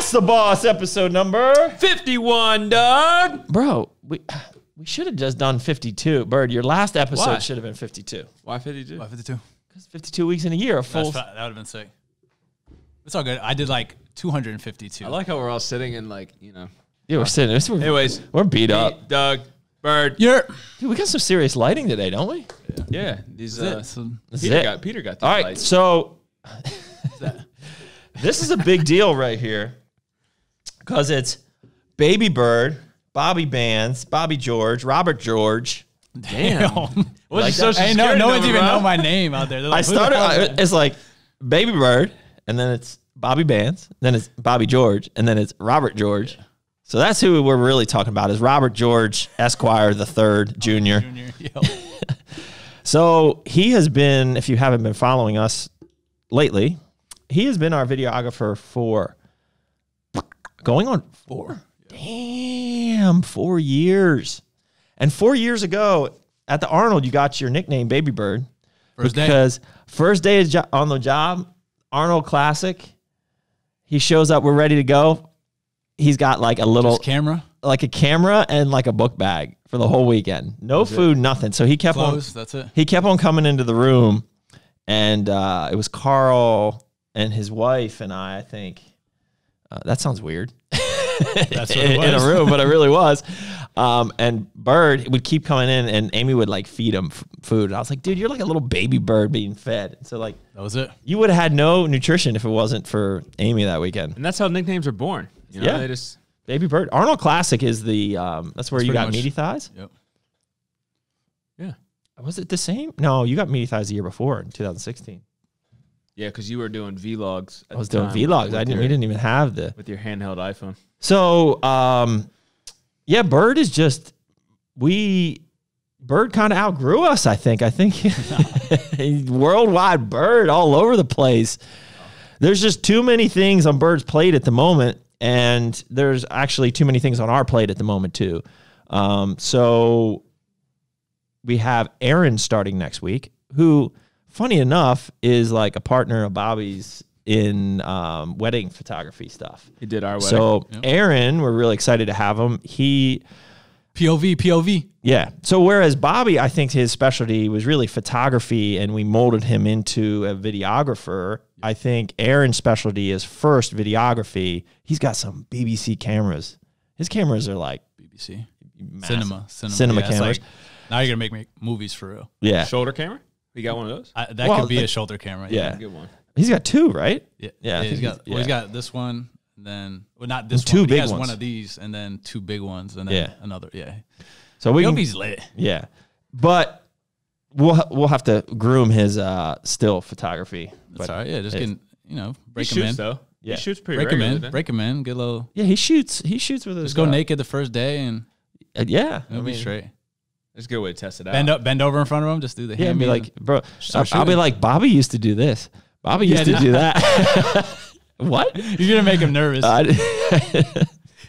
That's the Boss, episode number 51, Doug. Bro, we should have just done 52. Bird, your last episode should have been 52. Why 52? Why 52? Because 52 weeks in a year, a full. That would have been sick. It's all good. I did like 252. I like how we're all sitting in like, you know. Yeah, we're sitting. Anyways, we're beat up. Doug, Bird. Yeah. Dude, we got some serious lighting today, don't we? Yeah. These, Peter got all right, lights. so this is a big deal right here because it's Baby Bird, Bobby Bands, Bobby George, Robert George. Damn. What's Like hey, no one's even know my name out there. Like, I started, it's like Baby Bird, and then it's Bobby Bands, then it's Bobby George, and then it's Robert George. Yeah. So that's who we're really talking about is Robert George, Esquire the Third, Jr. So he has been, if you haven't been following us lately, he has been our videographer for going on 4. Damn, 4 years. And 4 years ago at the Arnold, you got your nickname Baby Bird. Because first day on the job, Arnold Classic, he shows up, we're ready to go. He's got like a little camera, like a camera and like a book bag for the whole weekend. No food, nothing. So he kept Clothes, that's it. He kept on coming into the room, and it was Carl and his wife and I think. That sounds weird. That's what it was. In a room, but it really was. And Bird would keep coming in, and Amy would like feed him food. And I was like, dude, you're like a little baby bird being fed. So like that was it. You would have had no nutrition if it wasn't for Amy that weekend. And that's how nicknames are born. You know, they just Baby Bird. Arnold Classic is the that's where you got meaty thighs. Yep. Yeah. Was it the same? No, you got meaty thighs the year before in 2016. Yeah, because you were doing vlogs. I was doing vlogs. We didn't even have with your handheld iPhone. So yeah, Bird is just Bird kind of outgrew us. I think worldwide Bird all over the place. There's just too many things on Bird's plate at the moment, and there's actually too many things on our plate at the moment too. So we have Aaron starting next week, who, funny enough, is like a partner of Bobby's in wedding photography stuff. He did our wedding. So Aaron, we're really excited to have him. POV. Yeah. So whereas Bobby, I think his specialty was really photography, and we molded him into a videographer, I think Aaron's specialty is first videography. He's got some BBC cameras. His cameras are like BBC. Cinema Yeah, cameras. Like, now you're going to make movies for real. Yeah. Shoulder camera? You got one of those? That could be a shoulder camera. Yeah. Good one. He's got 2, right? Yeah. He's got this one, and then not this 2 one. big He has ones. one of these, and then 2 big ones, and then another. Yeah. So He's lit. Yeah, but we'll have to groom his still photography. That's all right. Yeah, just getting break him in. Though. Yeah. He shoots pretty regularly. Break him in. Get a little. Yeah, he shoots. He shoots with his. Just go naked the first day, and it'll be straight. It's a good way to test it out. Bend over in front of him. Just do the hand. And be like, bro. I'll be like, Bobby used to do this. Bobby used to do that. What? You're gonna make him nervous.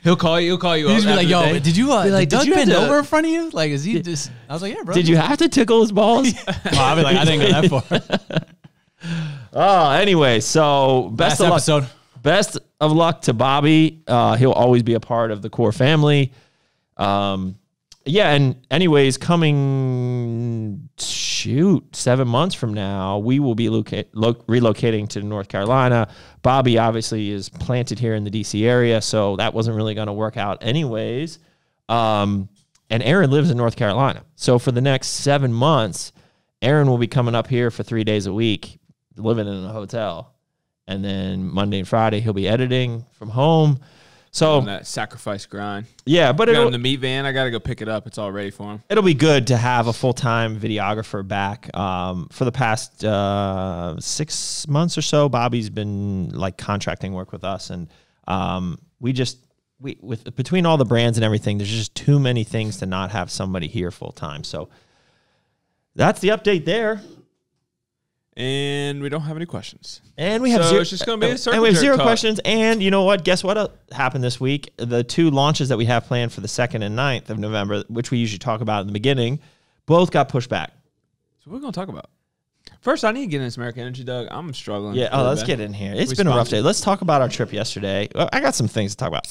He'll call you. He's be like, yo, did you like, Doug did you bend over in front of you? Like, is he just? I was like, yeah, bro. Did you have to tickle his balls? I'll be like, I didn't go that far. Anyway, so best of luck. Best of luck to Bobby. He'll always be a part of the core family. Yeah, and anyways, coming 7 months from now, we will be relocating to North Carolina. Bobby obviously is planted here in the DC area, so that wasn't really going to work out anyways. And Aaron lives in North Carolina. So for the next 7 months, Aaron will be coming up here for 3 days a week, living in a hotel. And then Monday and Friday, he'll be editing from home. So on that sacrifice grind. Yeah, but in the meat van, I got to go pick it up. It's all ready for him. It'll be good to have a full-time videographer back. For the past 6 months or so, Bobby's been like contracting work with us, and between all the brands and everything, there's just too many things to not have somebody here full-time. So that's the update there. And we don't have any questions. And we have zero. It's just going to be a circle and we have jerk zero talk. questions. And you know what? Guess what happened this week? The 2 launches that we have planned for the 2nd and 9th of November, which we usually talk about in the beginning, both got pushed back. So what are we going to talk about? First, I need to get in this American Energy, Doug. I'm struggling. Yeah. Oh, let's get in here. It's been a rough day. Let's talk about our trip yesterday. I got some things to talk about.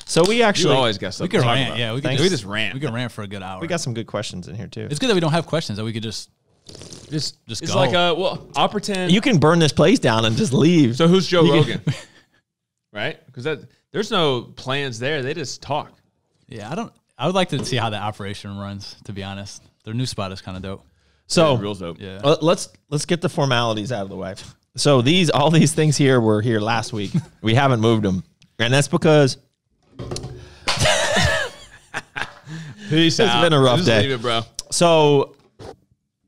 So we actually you always got something. We can rant. Yeah, we can just rant. We can rant for a good hour. We got some good questions in here too. It's good that we don't have questions that we could just it's go. like I'll pretend You can burn this place down and just leave. So who's Joe Rogan? Right? Because there's no plans there. They just talk. Yeah, I would like to see how that operation runs, to be honest. Their new spot is kind of dope. So real dope. Yeah. Let's get the formalities out of the way. So all these things here were here last week. We haven't moved them. And that's because Peace out. It's been a rough Just day. Leave it, bro. So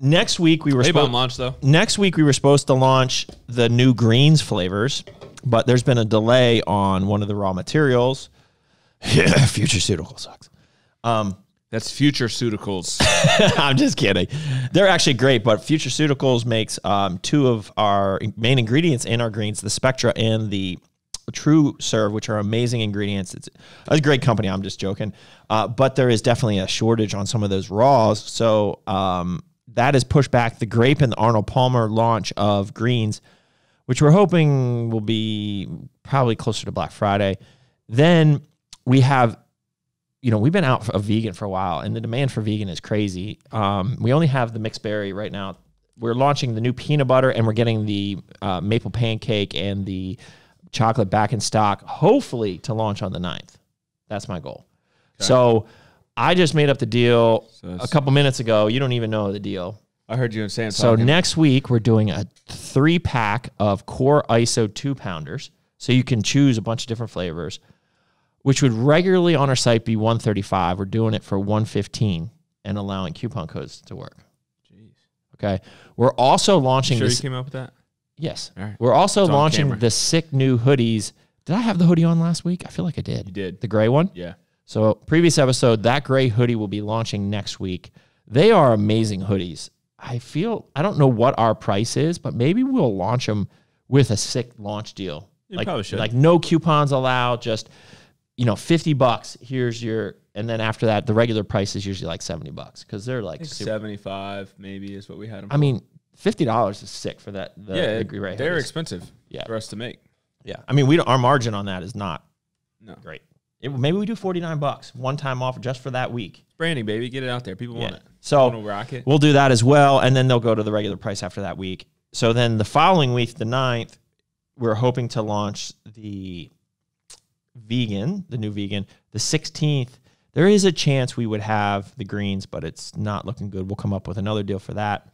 next week we were launch though. Next week we were supposed to launch the new greens flavors, but there's been a delay on one of the raw materials. Yeah, Futureceutical sucks. That's Futureceutical. I'm just kidding. They're actually great, but Futureceutical makes two of our main ingredients in our greens, the Spectra and the True Serve, which are amazing ingredients. It's a great company. I'm just joking. But there is definitely a shortage on some of those raws. So that has pushed back the grape and the Arnold Palmer launch of greens, which we're hoping will be probably closer to Black Friday. Then we have, we've been out of vegan for a while, and the demand for vegan is crazy. We only have the mixed berry right now. We're launching the new peanut butter, and we're getting the maple pancake and the chocolate back in stock, hopefully to launch on the 9th. That's my goal. Okay. So I just made up the deal a couple minutes ago. You don't even know the deal. I heard you in San So next week, we're doing a 3-pack of Core ISO 2-pounders. So you can choose a bunch of different flavors, which would regularly on our site be $135. We're doing it for $115 and allowing coupon codes to work. Jeez. Okay. We're also launching you came up with that? Yes. All right. We're also launching the sick new hoodies. Did I have the hoodie on last week? I feel like I did. You did. The gray one? Yeah. So previous episode, that gray hoodie will be launching next week. They are amazing hoodies. I don't know what our price is, but maybe we'll launch them with a sick launch deal. You probably should. Like no coupons allowed, just, $50. Here's and then after that, the regular price is usually like $70 because they're like $75 maybe is what we had them for. I mean, $50 is sick for that. They're hoodies. expensive for us to make. Yeah. I mean, our margin on that is not great. Maybe we do $49, one-time offer just for that week. Branding, baby. Get it out there. People want it. So rock it. We'll do that as well, and then they'll go to the regular price after that week. So then the following week, the 9th, we're hoping to launch the new vegan. The 16th, there is a chance we would have the greens, but it's not looking good. We'll come up with another deal for that.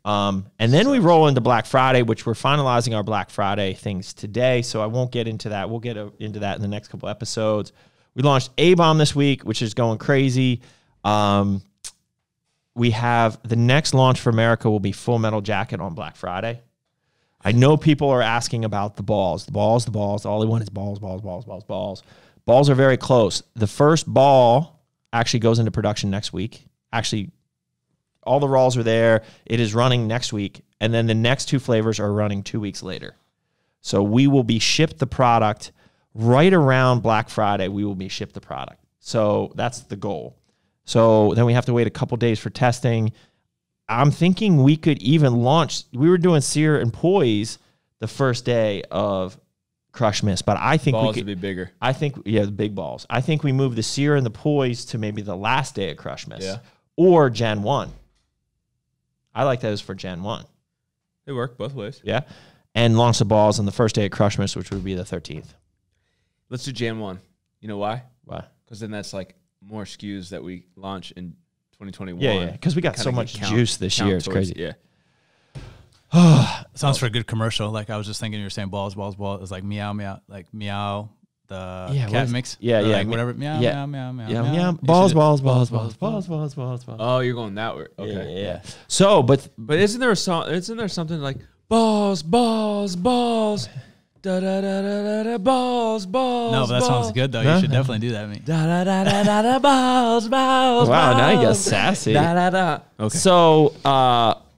And then we roll into Black Friday, which we're finalizing our Black Friday things today, so I won't get into that. We'll get into that in the next couple episodes. We launched ABOMB this week, which is going crazy. We have the next launch for America will be Full Metal Jacket on Black Friday. I know people are asking about the balls. All they want is balls. Balls are very close. The first ball actually goes into production next week. Actually, all the rolls are there. It is running next week. And then the next 2 flavors are running 2 weeks later. So we will be shipped the product right around Black Friday. We will be shipped the product. So that's the goal. So then we have to wait a couple days for testing. I'm thinking we could even launch. We were doing sear and poise the first day of Crush Miss, but I think balls we could would be bigger. I think, the big balls. I think we move the sear and the poise to maybe the last day of Crush Miss or Gen 1. I like those for Gen 1. They work both ways. Yeah. And launch the balls on the first day of Crush Miss, which would be the 13th. Let's do Gen 1. You know why? Why? Because then that's like more SKUs that we launch in 2021. Yeah. Because we got so much juice this year. It's crazy. Yeah. Sounds for a good commercial. Like I was just thinking you were saying balls. It's like meow, meow. Like meow. The cat mix. Yeah. Like whatever. Meow, meow, meow. Yeah. Balls. Oh, you're going that way. Okay. Yeah. So, but isn't there a song? Isn't there something like balls? Da da da da da da balls. No, but that sounds good though. You should definitely do that. Da da da da da da balls. Wow, now you got sassy. Da da da. Okay. So,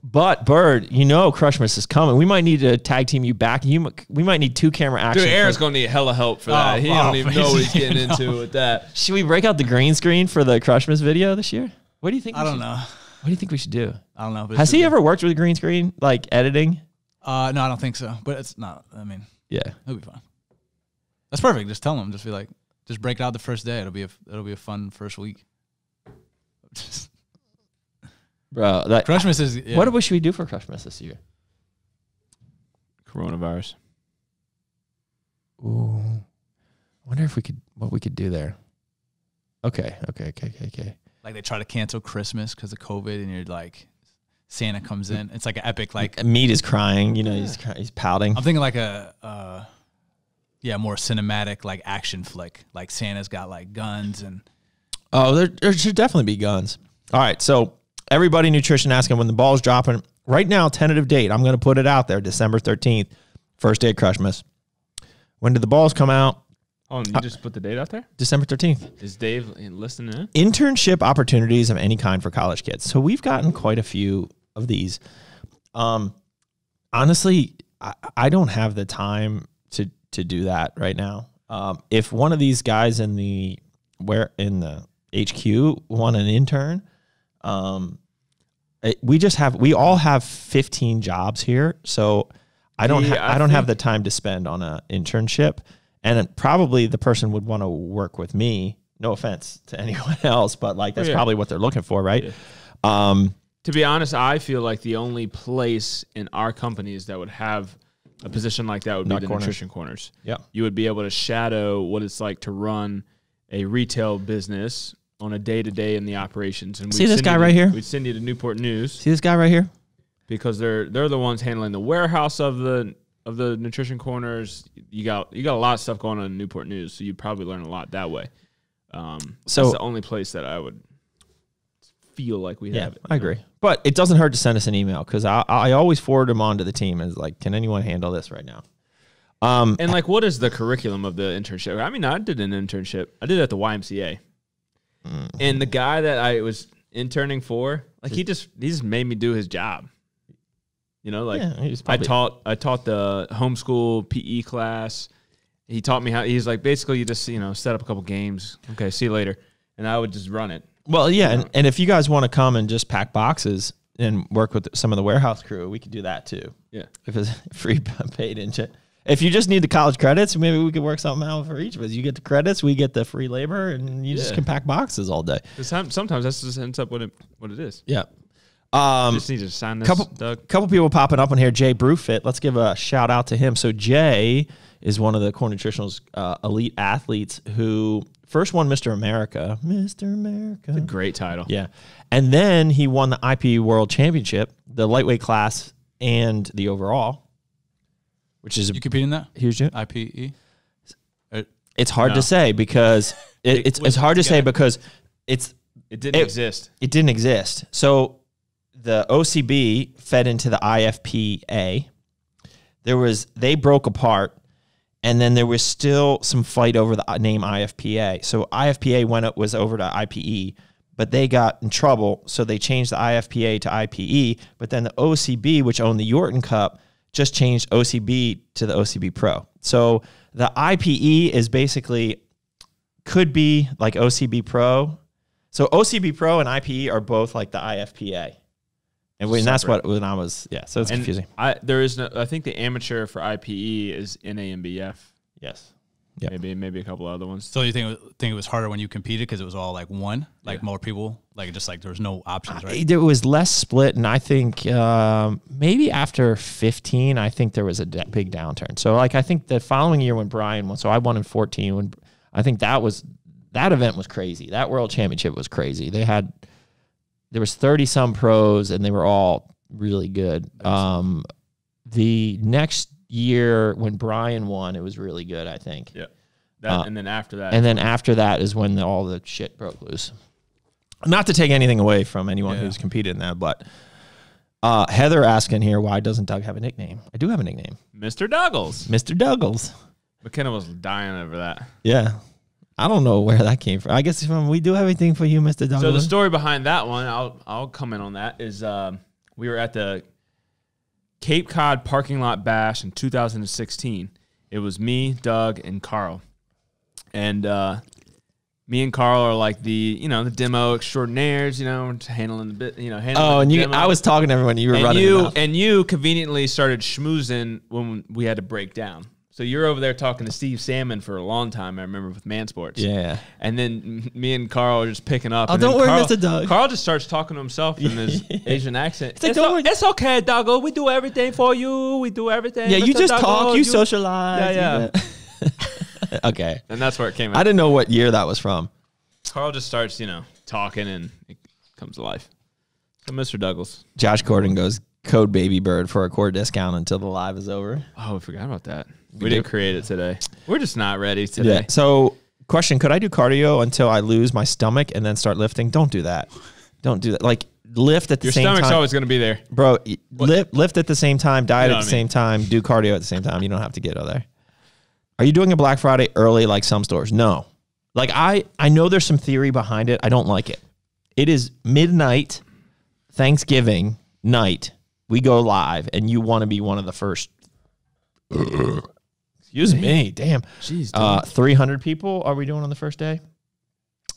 but Bird, Crush Miss is coming. We might need to tag team you back. We might need 2 camera action. Dude, Aaron's gonna need hella help for that. He don't even know what he's getting into with that. Should we break out the green screen for the Crush Miss video this year? What do you think? I don't know. What do you think we should do? I don't know. But Has he ever worked with green screen, like editing? No, I don't think so. But it's not. I mean, yeah, it'll be fine. That's perfect. Just tell him. Just be like, just break it out the first day. It'll be a fun first week. Bro, that Crushmas is. Yeah. What should we do for Crushmas this year? Coronavirus. Ooh, I wonder if what we could do there. Okay. Like they try to cancel Christmas because of COVID, and you're like, Santa comes in. It's like an epic, like Meat is crying. You know, he's pouting. I'm thinking like a more cinematic like action flick. Like Santa's got like guns and. Oh, there should definitely be guns. All right, so everybody nutrition asking when the ball's dropping. Right now, tentative date. I'm going to put it out there, December 13th, first day of Crushmas. When did the balls come out? Oh, and you just put the date out there? December 13th. Is Dave listening in? Internship opportunities of any kind for college kids. So we've gotten quite a few of these. Honestly, I don't have the time to do that right now. If one of these guys in the HQ want an intern, we all have 15 jobs here, so I don't have the time to spend on an internship, and probably the person would want to work with me. No offense to anyone else, but like that's probably what they're looking for, right? Yeah. To be honest, I feel like the only place in our companies that would have a position like that would be the Nutrition Corners. Yeah, you would be able to shadow what it's like to run a retail business on a day-to-day in the operations. And see this guy right here? We'd send you to Newport News. See this guy right here? Because they're the ones handling the warehouse of the Nutrition Corners. You got a lot of stuff going on in Newport News, so you'd probably learn a lot that way. So that's the only place that I would feel like we have it. I agree. But it doesn't hurt to send us an email because I always forward them on to the team as like, can anyone handle this right now? And like, what is the curriculum of the internship? I mean, I did an internship. I did it at the YMCA. And the guy that I was interning for, like he just made me do his job. You know, like I taught the homeschool PE class. He taught me how. He's like, basically, you just set up a couple games. Okay, see you later, and I would just run it. Well, yeah, and if you guys want to come and just pack boxes and work with some of the warehouse crew, we could do that too. Yeah, if it's free paid internship. If you just need the college credits, maybe we could work something out for each of us. You get the credits, we get the free labor, and you just can pack boxes all day. Sometimes that's just ends up what it is. Yeah. Just need to sign this, Doug. Couple people popping up on here. Jay Brewfit, let's give a shout out to him. So Jay is one of the Core Nutritional's elite athletes who first won Mr. America. Mr. America. It's a great title. Yeah. And then he won the IPE World Championship, the lightweight class, and the overall. Which is you compete in that? Huge IPE? It's hard to say because it's hard to say because it didn't exist. It didn't exist. So the OCB fed into the IFPA. They broke apart, and then there was still some fight over the name IFPA. So IFPA was over to IPE, but they got in trouble, so they changed the IFPA to IPE. But then the OCB, which owned the Yorton Cup, just changed OCB to the OCB Pro. So the IPE is basically could be like OCB Pro. So OCB Pro and IPE are both like the IFPA. And that's what when I was so it's confusing. I think the amateur for IPE is NAMBF. Yes. Yeah. Maybe a couple other ones. So you think it was harder when you competed because it was all like one, like more people, like just like there was no options, right? There was less split, and I think maybe after 15, I think there was a big downturn. So like I think the following year when Brian won, so I won in 14. When I think that event was crazy. That World Championship was crazy. There was 30 some pros, and they were all really good. The next year when Brian won, it was really good, I think. Yeah. And then after that is when all the shit broke loose. Not to take anything away from anyone who's competed in that, but Heather asking here, why doesn't Doug have a nickname? I do have a nickname. Mr. Douglas. Mr. Douglas. McKenna was dying over that. Yeah. I don't know where that came from. I guess we do everything for you, Mr. Douglas. So the story behind that one, I'll comment on that, is we were at the Cape Cod parking lot bash in 2016. It was me, Doug, and Carl. And Me and Carl are like the demo extraordinaires, handling the bit, handling Oh, and the you, demo. I was talking to everyone. You were running the mouth. And you conveniently started schmoozing when we had to break down. So you're over there talking to Steve Salmon for a long time, I remember, with Man Sports. Yeah. And then me and Carl are just picking up. Oh, and don't then worry, Mr. Doug. Carl just starts talking to himself in his Asian accent. It's Okay, Doggo. We do everything for you. We do everything. Yeah, you Mr. just Doggo, talk. You socialize. Yeah. Okay. And that's where it came out. I didn't know what year that was from. Carl just starts, talking, and it comes to life. So, Mr. Douglas. Josh Gordon goes, code Baby Bird for a core discount until the live is over. Oh, I forgot about that. We didn't create it today. We're just not ready today. Yeah. So, question, could I do cardio until I lose my stomach and then start lifting? Don't do that. Don't do that. Like, lift at the same time. Your stomach's always going to be there. Bro, lift at the same time, diet at the I mean? same time, do cardio at the same time. You don't have to get out there. Are you doing a Black Friday early like some stores? No. Like, I know there's some theory behind it. I don't like it. It is midnight, Thanksgiving night. We go live, and you want to be one of the first. Excuse me. Damn. Jeez, 300 people are we doing on the first day?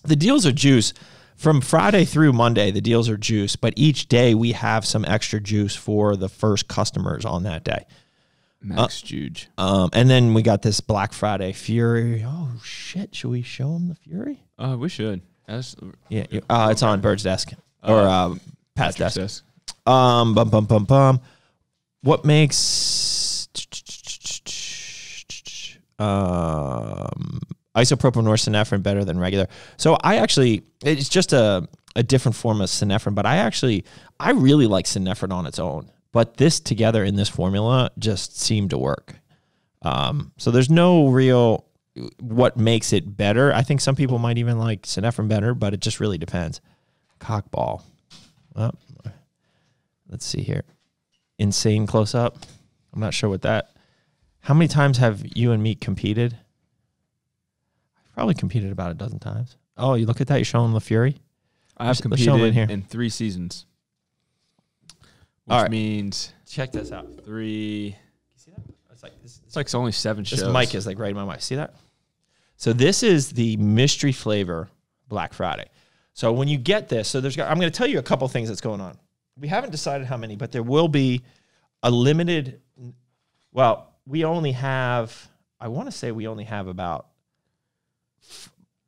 The deals are juice. From Friday through Monday, the deals are juice, but each day we have some extra juice for the first customers on that day. Max Juge. And then we got this Black Friday Fury. Oh, shit. Should we show them the Fury? We should. Yeah. It's on Bird's desk or Pat's desk. What makes isopropyl norepinephrine better than regular? So it's just a different form of synephrine, but I really like synephrine on its own. But this together in this formula just seemed to work. So there's no real what makes it better. I think some people might even like synephrine better, but it just really depends. Cockball. Oh, let's see here. Insane close up. I'm not sure what that. How many times have you and me competed? I've probably competed about a dozen times. Oh, you look at that. You're showing the Fury. I've competed in 3 seasons. Which means check this out. 3. You see that? It's like only 7 shows. This mic is like right in my mic. See that? So this is the mystery flavor Black Friday. So when you get this, so I'm going to tell you a couple things that's going on. We haven't decided how many, but there will be a limited. Well, we only have. I want to say we only have about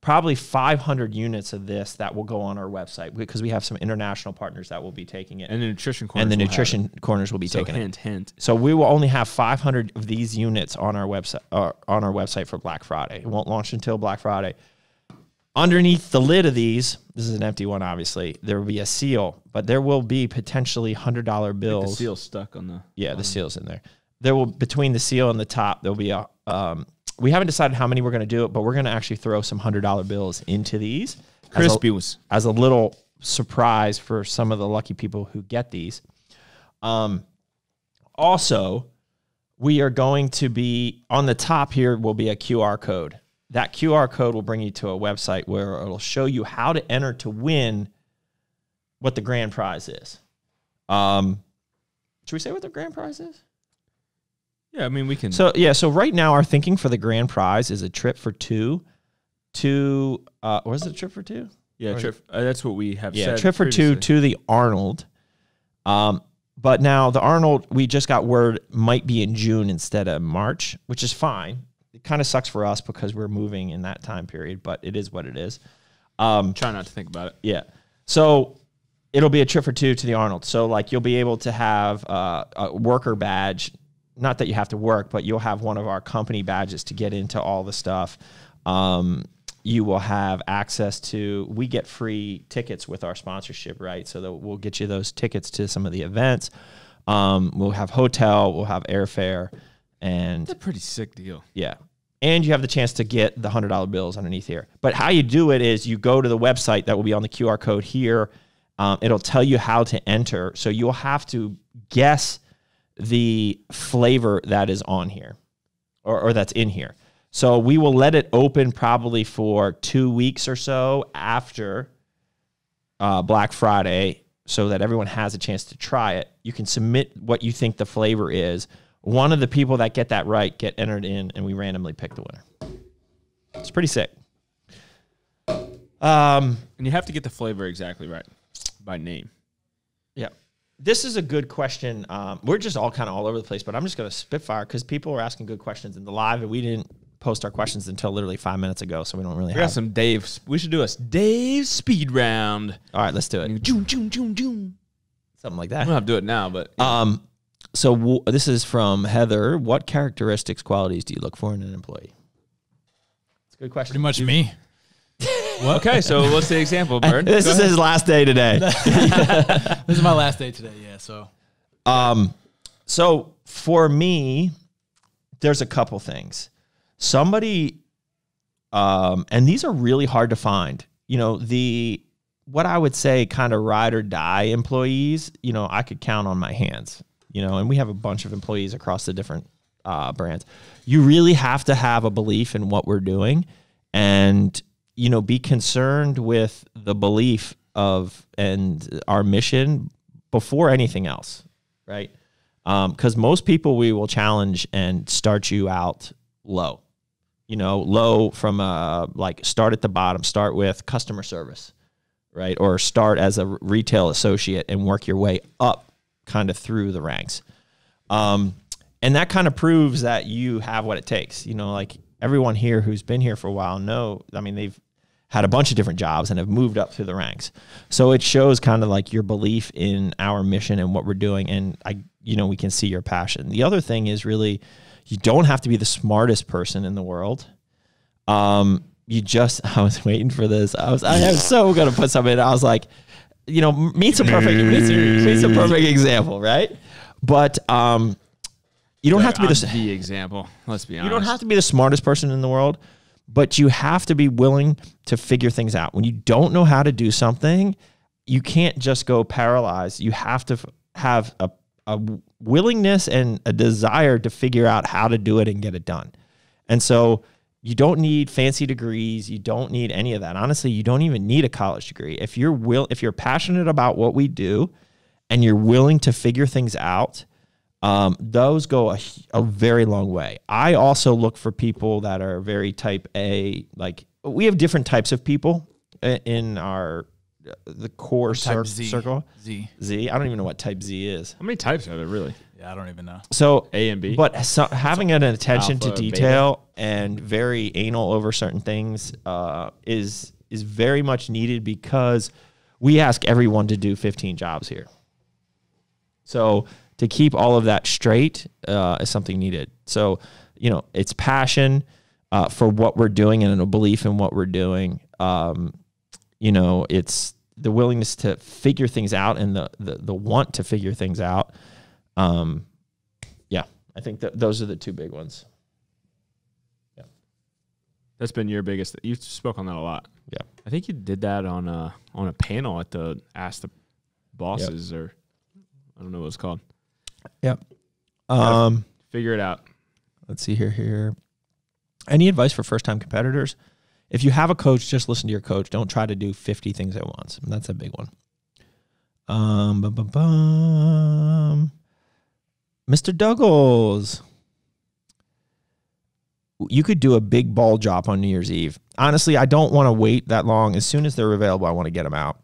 probably 500 units of this that will go on our website because we have some international partners that will be taking it. And the nutrition corners. And the nutrition corners will be taking it. Hint. So we will only have 500 of these units on our website for Black Friday. It won't launch until Black Friday. Underneath the lid of these, this is an empty one, obviously, there will be a seal, but there will be potentially $100 bills. The seal's stuck on the... Yeah, the seal's in there. There will, between the seal and the top, there'll be a... we haven't decided how many we're going to do it, but we're going to actually throw some $100 bills into these. Crispies. As a little surprise for some of the lucky people who get these. Also, we are going to be... On the top here will be a QR code. That QR code will bring you to a website where it'll show you how to enter to win what the grand prize is. Should we say what the grand prize is? Yeah, I mean, we can. So right now our thinking for the grand prize is a trip for 2 to, was it a trip for 2? Yeah, that's what we have said. Yeah, trip for previously. 2 to the Arnold. But now the Arnold, we just got word, might be in June instead of March, which is fine. It kind of sucks for us because we're moving in that time period, but it is what it is. Try not to think about it. Yeah. So it'll be a trip for 2 to the Arnold. So like you'll be able to have a worker badge. Not that you have to work, but you'll have one of our company badges to get into all the stuff. You will have access to, we get free tickets with our sponsorship, right? So that we'll get you those tickets to some of the events. We'll have hotel, we'll have airfare. And that's a pretty sick deal. Yeah. And you have the chance to get the $100 bills underneath here. But how you do it is you go to the website that will be on the QR code here. It'll tell you how to enter. So you'll have to guess the flavor that is on here or that's in here. So we will let it open probably for 2 weeks or so after Black Friday so that everyone has a chance to try it. You can submit what you think the flavor is. One of the people that get that right get entered in, and we randomly pick the winner. It's pretty sick. And you have to get the flavor exactly right by name. Yeah. This is a good question. We're just all kind of all over the place, but I'm just going to spitfire because people were asking good questions in the live, and we didn't post our questions until literally 5 minutes ago, so we don't really have. We got some Dave. We should do a Dave speed round. All right, let's do it. Something like that. We don't have to do it now, but So this is from Heather. What characteristics, qualities do you look for in an employee? It's a good question. Pretty much me. Okay, so what's the example, Bird? This is his last day today. This is my last day today. Yeah. So for me, there's a couple things. Somebody, and these are really hard to find. You know, what I would say kind of ride or die employees, you know, I could count on my hands, you know, and we have a bunch of employees across the different brands. You really have to have a belief in what we're doing and, you know, be concerned with the belief of and our mission before anything else, right? Because most people we will challenge and start you out low, you know, low from like start at the bottom, start with customer service, right? Or start as a retail associate and work your way up kind of through the ranks. And that kind of proves that you have what it takes, you know, like everyone here who's been here for a while they've had a bunch of different jobs and have moved up through the ranks. So it shows kind of like your belief in our mission and what we're doing. And we can see your passion. The other thing is really, you don't have to be the smartest person in the world. I was waiting for this. I am so going to put something in. I was like, you know, meet's a perfect example, right? But, you don't have to be the example. Let's be honest. You don't have to be the smartest person in the world, but you have to be willing to figure things out. When you don't know how to do something, you can't just go paralyzed. You have to have a willingness and a desire to figure out how to do it and get it done. And so you don't need fancy degrees. You don't need any of that. Honestly, you don't even need a college degree. If you're passionate about what we do and you're willing to figure things out, those go a very long way. I also look for people that are very type A. Like we have different types of people in the core circle. Z. I don't even know what type Z is. How many types are there really? Yeah, I don't even know. So A and B. But having an attention to detail and very anal over certain things is very much needed because we ask everyone to do 15 jobs here. So to keep all of that straight is something needed. So, you know, it's passion for what we're doing and a belief in what we're doing. You know, it's the willingness to figure things out and the want to figure things out. Yeah, I think that those are the two big ones. Yeah. That's been your biggest. You spoke on that a lot. Yeah. I think you did that on a panel at the Ask the Bosses or I don't know what it's called. Yep. Figure it out. Let's see here. Any advice for first-time competitors? If you have a coach, just listen to your coach. Don't try to do 50 things at once. That's a big one. Mr. Douglas, you could do a big ball drop on New Year's Eve. Honestly, I don't want to wait that long. As soon as they're available, I want to get them out.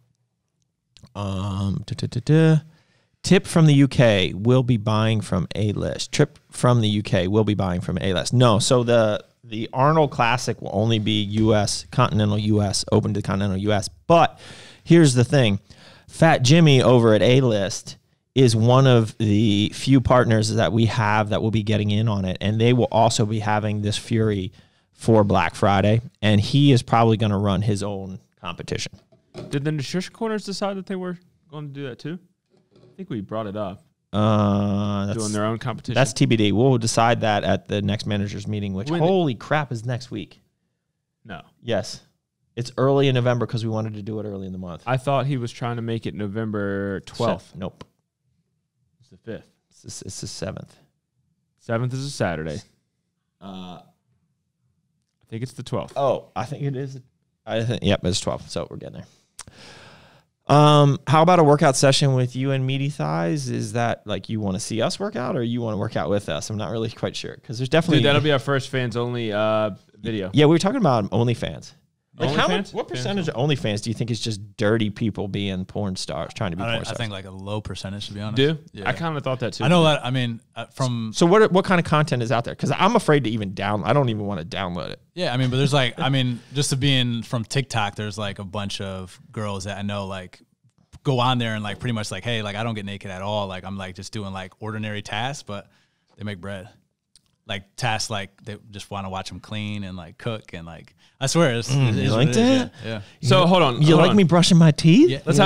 Tip from the UK, will be buying from A-List. Trip from the UK, will be buying from A-List. No, so the Arnold Classic will only be U.S., continental U.S., open to continental U.S. But here's the thing. Fat Jimmy over at A-List is one of the few partners that we have that will be getting in on it. And they will also be having this Fury for Black Friday. And he is probably going to run his own competition. Did the Nutrition Corners decide that they were going to do that too? I think we brought it up. Doing their own competition. That's TBD. We'll decide that at the next managers meeting, which holy crap is next week. No. Yes. It's early in November because we wanted to do it early in the month. I thought he was trying to make it November 12th. Nope. It's the 5th. It's the 7th. 7th is a Saturday. I think it's the 12th. Oh, I think it is. Yep, it's 12th. So we're getting there. How about a workout session with you and Meaty Thighs? Is that like you want to see us work out or you want to work out with us? I'm not really quite sure because there's definitely... Dude, that'll be our first fans only video. Yeah, we were talking about OnlyFans. Like what percentage of OnlyFans do you think is just dirty people being porn stars, trying to be porn stars? I think like a low percentage, to be honest. Yeah. I kind of thought that too. I know that. I mean, from so what kind of content is out there? Because I'm afraid to even I don't even want to download it. Yeah, I mean, but there's like, I mean, just to being from TikTok, there's like a bunch of girls that I know like go on there and like pretty much like, hey, like I don't get naked at all. Like I'm like just doing like ordinary tasks, but they make bread. Like tasks like they just want to watch them clean and like cook and like I swear it's you like that? Yeah. So hold on. You like me brushing my teeth? Yeah. Let's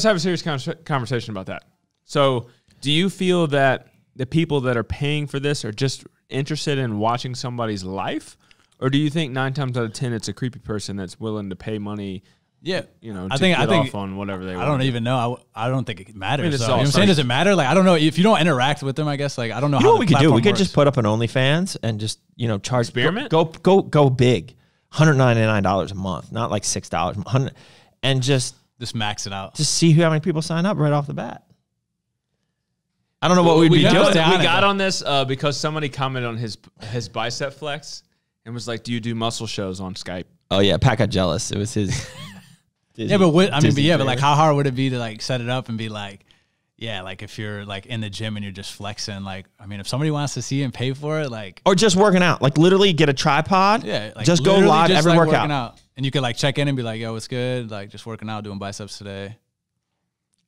have a serious conversation about that. So do you feel that the people that are paying for this are just interested in watching somebody's life, or do you think 9 times out of 10 it's a creepy person that's willing to pay money? Yeah, I think off on whatever they want. I don't even know. I don't think it matters. I mean, so, you know what I'm saying? Does it matter? Like I don't know if you don't interact with them. I guess like I don't know. You know how what we could do? We could just put up an OnlyFans and just charge. Experiment. Go big. $199 a month, not like $6, and just max it out. Just see how many people sign up right off the bat. I don't know what we'd be doing. We got on this because somebody commented on his bicep flex and was like, "Do you do muscle shows on Skype?" Oh yeah, Pat got jealous. It was his. Yeah, but but like, how hard would it be to like set it up and be like, yeah, like if you're like in the gym and you're just flexing, like, I mean, if somebody wants to see and pay for it, like, or just working out, like literally get a tripod, like just go live every like workout. Out. And you could like check in and be like, yo, what's good? Like just working out, doing biceps today.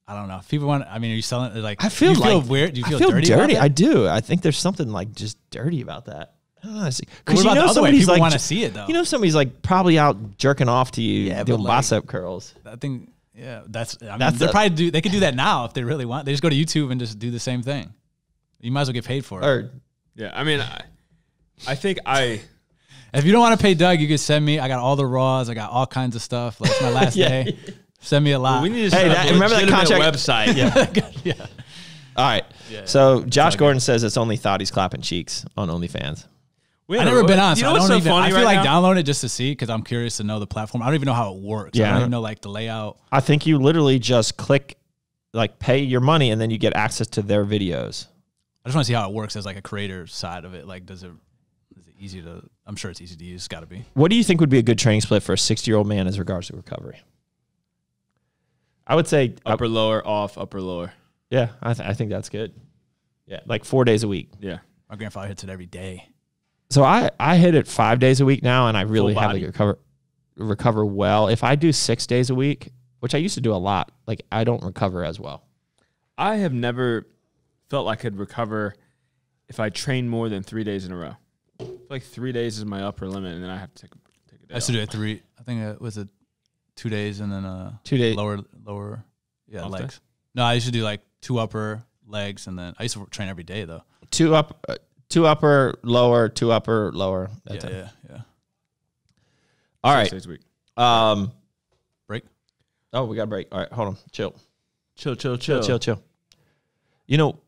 I don't know. If people want, I mean, are you selling like? I feel weird. Do you feel dirty? About that? I do. I think there's something like just dirty about that. Because what about the other way? People want to see it though. Somebody's like probably out jerking off to you, doing bicep curls. I think. Yeah, they could do that now if they really want. They just go to YouTube and just do the same thing. You might as well get paid for it. Yeah, I mean, I think if you don't want to pay Doug, you could send me. I got all the raws. I got all kinds of stuff. Like it's my last day. Send me a lot. Well, we need to remember that contract website. Yeah. All right. Yeah. So Josh Gordon says it's only thought he's clapping cheeks on OnlyFans. I've never been on, so I feel like downloading it just to see because I'm curious to know the platform. I don't even know how it works. I don't even know like the layout. I think you literally just click, like pay your money, and then you get access to their videos. I just want to see how it works as like a creator side of it. Like, is it easy to? I'm sure it's easy to use. It's got to be. What do you think would be a good training split for a 60-year-old man as regards to recovery? I would say upper lower off upper lower. Yeah, I think that's good. Yeah, like 4 days a week. Yeah, my grandfather hits it every day. So I hit it 5 days a week now, and I really have to recover well. If I do 6 days a week, which I used to do a lot, like I don't recover as well. I have never felt like I could recover if I train more than 3 days in a row. I feel like 3 days is my upper limit, and then I have to take a day. I used to do it 3. I think it was 2 days, and then 2 days lower. Yeah, legs. Day? No, I used to do like 2 upper legs, and then I used to train every day though. 2 upper, lower, 2 upper, lower. That's yeah. All right. 6 days a week. Break. Oh, we got a break. All right, hold on. Chill. You know,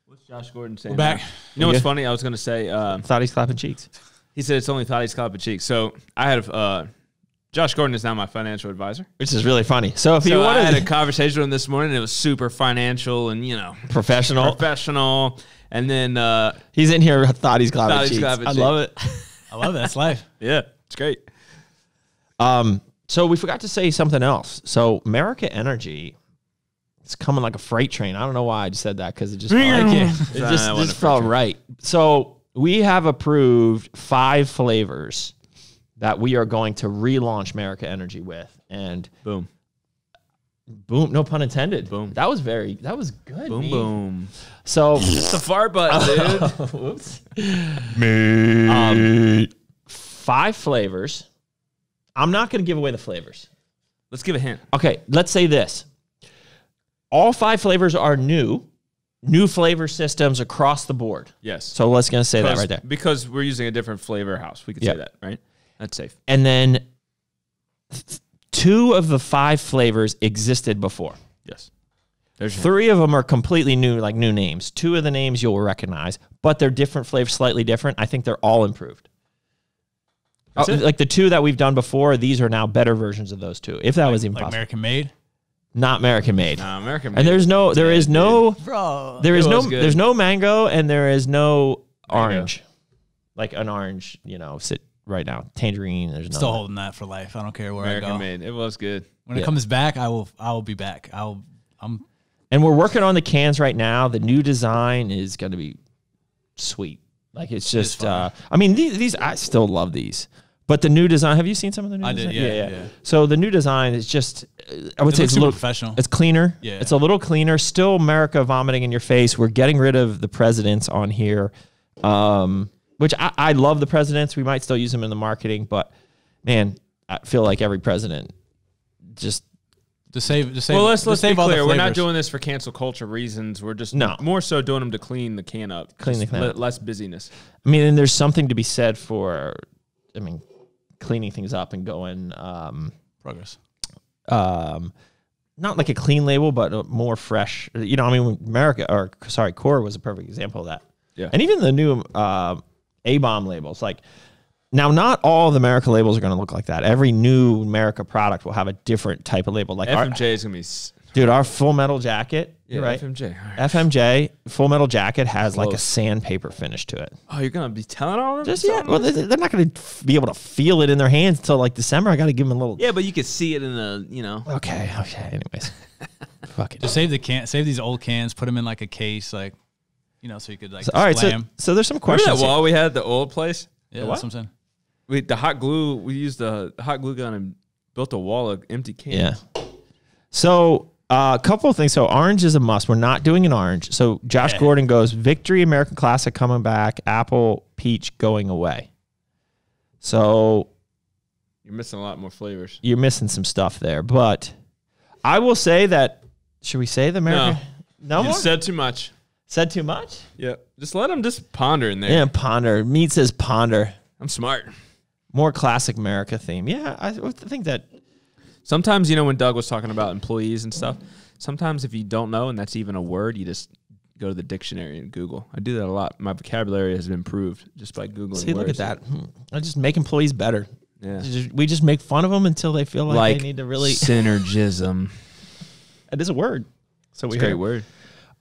what's Josh Gordon saying? We're back. You know what's funny? I was going to say. Thought he's clapping cheeks. He said it's only thought he's clapping cheeks. So I had Josh Gordon is now my financial advisor, which is really funny. So if you wanted, I had a conversation with him this morning. It was super financial and professional. And then he's in here. Thought he's clapping cheeks. I love it. I love it. That's life. Yeah, it's great. So we forgot to say something else. So America Energy, it's coming like a freight train. I don't know why I just said that because it just felt like it just felt right. So we have approved 5 flavors that we are going to relaunch America Energy with, and boom, no pun intended. Boom. That was good. Boom. So it's a fart button, dude. Whoops. Me. 5 flavors. I'm not going to give away the flavors. Let's give a hint. Okay, let's say this. All 5 flavors are new flavor systems across the board. Yes. So let's going to say that right there. Because we're using a different flavor house. We could say that, right? That's safe. And then 2 of the 5 flavors existed before. Yes. There's 3 of them are completely new, like new names. 2 of the names you'll recognize, but they're different flavors, slightly different. I think they're all improved. Like the 2 that we've done before, these are now better versions of those 2. If that was even possible. American made? Not American made. No, American made. And there's no mango, and there is no orange. like an orange, you know, sit right now. Tangerine. There's Still holding that for life. I don't care where American I go. made. It was good. When it comes back, I will be back. And we're working on the cans right now. The new design is going to be sweet. Like it's just, I mean, these I still love these, but the new design. Have you seen some of the new design? I did, yeah. So the new design is just, I would say it's a little professional. It's cleaner. Yeah, it's a little cleaner. Still America vomiting in your face. We're getting rid of the presidents on here, which I love the presidents. We might still use them in the marketing, but man, I feel like every president just. To save. Well, let's be clear. We're not doing this for cancel culture reasons. We're just more so doing them to clean the can up. Clean the can up. Less busyness. I mean, and there's something to be said for, I mean, cleaning things up and going progress. Not like a clean label, but a more fresh. You know, I mean, Core was a perfect example of that. Yeah. And even the new ABOMB labels, like. Now, not all the America labels are going to look like that. Every new America product will have a different type of label. Like FMJ is going to be... Dude, our Full Metal Jacket, right? FMJ. Right. FMJ, Full Metal Jacket has like a sandpaper finish to it. Oh, you're going to be telling all of them? Well, they're not going to be able to feel it in their hands until like December. I got to give them a little... Yeah, but you could see it in the, you know... Okay. Anyways. Fuck it. Just save these old cans, put them in like a case, like, you know, so you could like all right, so there's some questions. Remember that wall we had at the old place? Yeah, that's what I'm saying. The hot glue, we used the hot glue gun and built a wall of empty cans. Yeah. So a couple of things. So orange is a must. We're not doing an orange. So Josh Gordon goes, Victory American Classic coming back, Apple Peach going away. So you're missing a lot more flavors. You're missing some stuff there. But I will say that, should we say the American? No you more? Said too much. Said too much? Yeah. Just let them just ponder in there. Yeah, ponder. Meat says ponder. I'm smart. More classic America theme. Yeah, I think that. Sometimes, you know, when Doug was talking about employees and stuff, sometimes if you don't know and that's even a word, you just go to the dictionary and Google. I do that a lot. My vocabulary has been improved just by Googling See, words. look at that. I just make employees better. Yeah. We just make fun of them until they feel like they need to really. Synergism. It is a word. So it's a great word.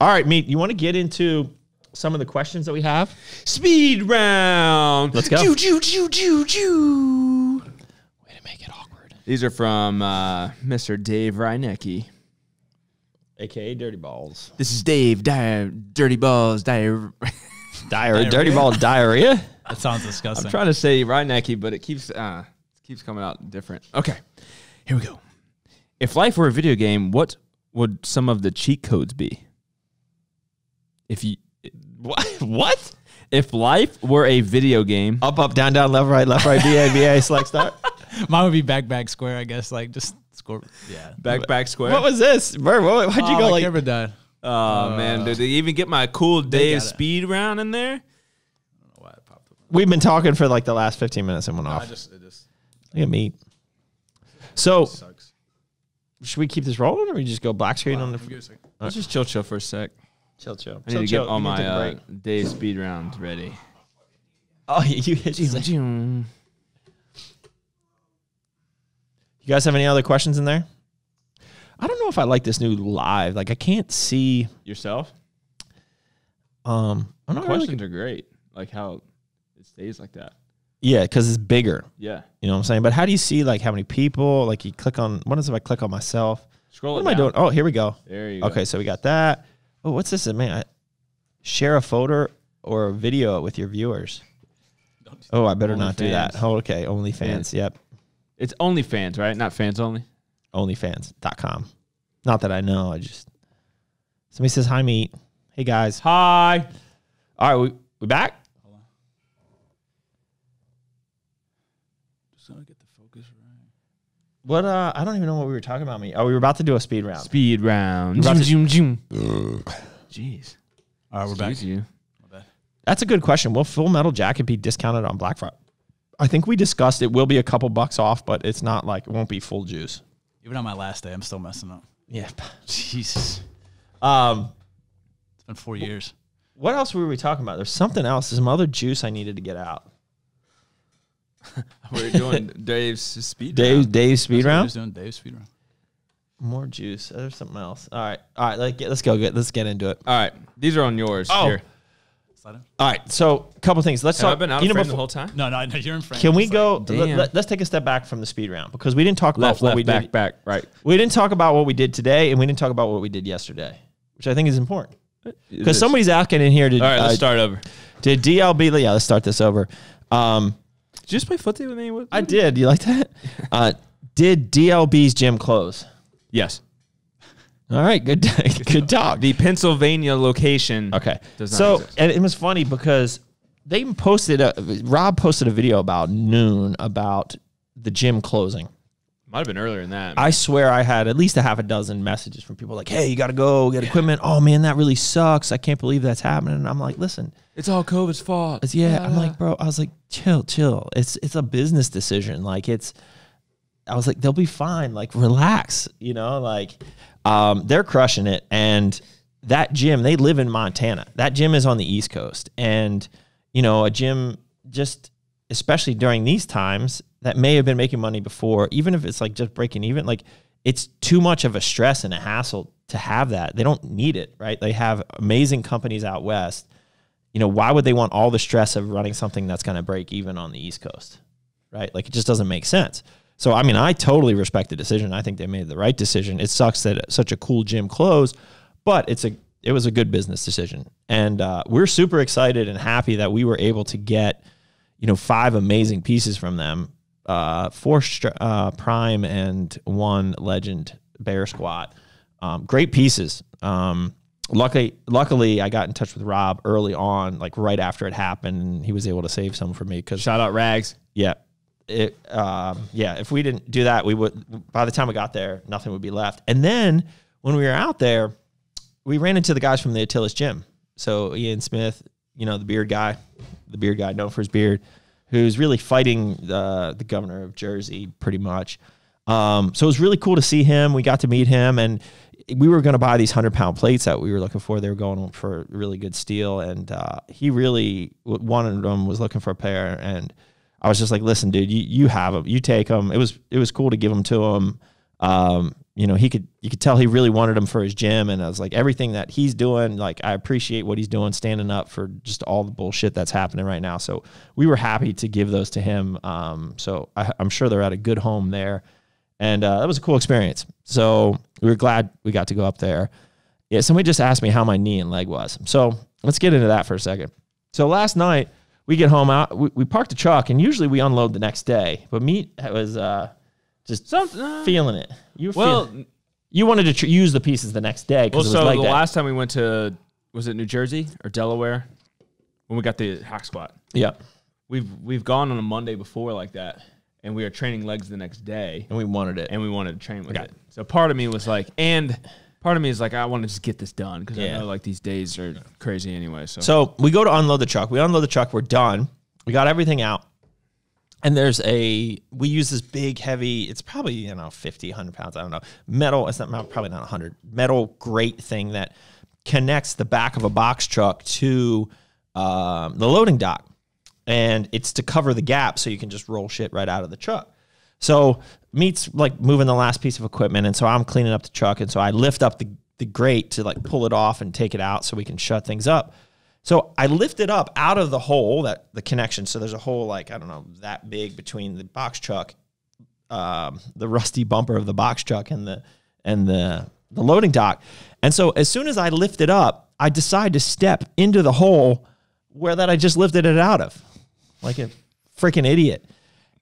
All right, Meat, you want to get into some of the questions that we have? Speed round. Let's go. Way to make it awkward. These are from Mr. Dave Reinecke. A.K.A. Dirty Balls. This is Dave, Dirty Balls, Dirty Balls diarrhea? That sounds disgusting. I'm trying to say Reinecke, but it keeps coming out different. Okay, here we go. If life were a video game, what would some of the cheat codes be? If you... What? If life were a video game, up, down, left, right, BA, select, start. Mine would be back, square, I guess. Like just score. Yeah. Back, square. What was this? Why'd you go like? Camera died. Oh man, did they even get my cool Dave speed round in there? I don't know why it popped up. We've been talking for like the last 15 minutes and went off. It just look at me. So, should we keep this rolling or we just go black screen on the? Let's just chill for a sec. Chill. I need to get all my Dave speed rounds ready. Oh, you hit. You guys have any other questions in there? I don't know if I like this new live. Like I can't see yourself. I'm not questions are great. Like how it stays like that. Yeah, because it's bigger. Yeah. You know what I'm saying? But how do you see like how many people? Like you click on. What is if I click on myself? Scroll. What am I doing? Oh, here we go. There you go. Okay, so we got that. Oh, what's this? Man, share a photo or a video with your viewers. Oh, I better not do that. Oh, okay. OnlyFans. Yep. It's OnlyFans, right? Not fans only. OnlyFans.com. Not that I know. I just somebody says hi, Meat. Hey guys. Hi. All right, we back. Hold on. Just gotta get the focus right. What? I don't even know what we were talking about. Me. Oh, we were about to do a speed round. Speed round. Jeez. All right, we're back. You. That's a good question. Will Full Metal Jacket be discounted on Black Friday? I think we discussed it will be a couple bucks off, but it's not like it won't be full juice. Even on my last day, I'm still messing up. Yeah. Jesus. It's been 4 years. What else were we talking about? There's something else. There's some other juice I needed to get out. We're doing Dave's speed round. Dave's speed round? Doing Dave's speed round. More juice. There's something else. All right. Let's go. Let's get into it. All right. These are on yours. Here. All right. So a couple things. Let's talk. I've been out of frame the whole time. No, you're in frame. Can we go? Let's take a step back from the speed round because we didn't talk about what we did. Back, right. We didn't talk about what we did today, and we didn't talk about what we did yesterday, which I think is important. Because somebody's asking in here. All right, let's start over. Did DLB? Yeah, let's start this over. Did you just play footsie with me? I did. You like that? Did DLB's gym close? Yes. All right, good talk. The Pennsylvania location. Okay. Does not so, exist. and it was funny because they posted Rob posted a video about noon about the gym closing. Might have been earlier than that. I swear I had at least a half a dozen messages from people like, hey, you got to go get equipment. Oh, man, that really sucks. I can't believe that's happening. And I'm like, listen. It's all COVID's fault. I'm like, bro, I was like, chill. It's a business decision. Like, I was like, they'll be fine. Like, relax, they're crushing it. And that gym, they live in Montana. That gym is on the East Coast. And, a gym just, especially during these times, that may have been making money before, even if it's like just breaking even, like it's too much of a stress and a hassle to have that. They don't need it, right? They have amazing companies out West. Why would they want all the stress of running something that's going to break even on the East Coast, right? Like it just doesn't make sense. So, I mean, I totally respect the decision. I think they made the right decision. It sucks that such a cool gym closed, but it was a good business decision. And we're super excited and happy that we were able to get, 5 amazing pieces from them, 4 Prime and 1 Legend Bear Squat. Great pieces. Luckily, I got in touch with Rob early on, like right after it happened, and he was able to save some for me. Shout out Rags. Yeah. If we didn't do that, we would, by the time we got there, nothing would be left. And then when we were out there, we ran into the guys from the Attila's gym. So Ian Smith, the beard guy known for his beard, who's really fighting the governor of Jersey pretty much. So it was really cool to see him. We got to meet him, and we were going to buy these 100-pound plates that we were looking for. They were going for a really good steal, and he really wanted them, was looking for a pair, and I was just like, listen, dude, you have them. You take them. It was cool to give them to him. You could tell he really wanted them for his gym. And I was like, everything that he's doing, like, I appreciate what he's doing, standing up for just all the bullshit that's happening right now. So we were happy to give those to him. So I'm sure they're at a good home there. And that was a cool experience. So we were glad we got to go up there. Yeah, somebody just asked me how my knee and leg was. So let's get into that for a second. So last night, we get home out. We parked the truck, and usually we unload the next day. But Meat was just feeling it. You wanted to use the pieces the next day. Well, so the last time we went to, was it New Jersey or Delaware, when we got the hack squat? Yeah, we've gone on a Monday before like that, and we were training legs the next day, and we wanted it, and we wanted to train with it. So part of me was like, part of me is like, I want to just get this done because I know like these days are crazy anyway. So we go to unload the truck. We unload the truck. We're done. We got everything out. And we use this big, heavy, it's probably, 50, 100 pounds. I don't know. Metal, it's probably not 100. Metal grate thing that connects the back of a box truck to the loading dock. And it's to cover the gap so you can just roll shit right out of the truck. So Meat's like moving the last piece of equipment, and so I'm cleaning up the truck, and so I lift up the grate to like pull it off and take it out so we can shut things up. So I lift it up out of the hole, the connection. So there's a hole like, I don't know, that big between the box truck, the rusty bumper of the box truck and the loading dock. And so as soon as I lift it up, I decide to step into the hole that I just lifted it out of, like a freaking idiot.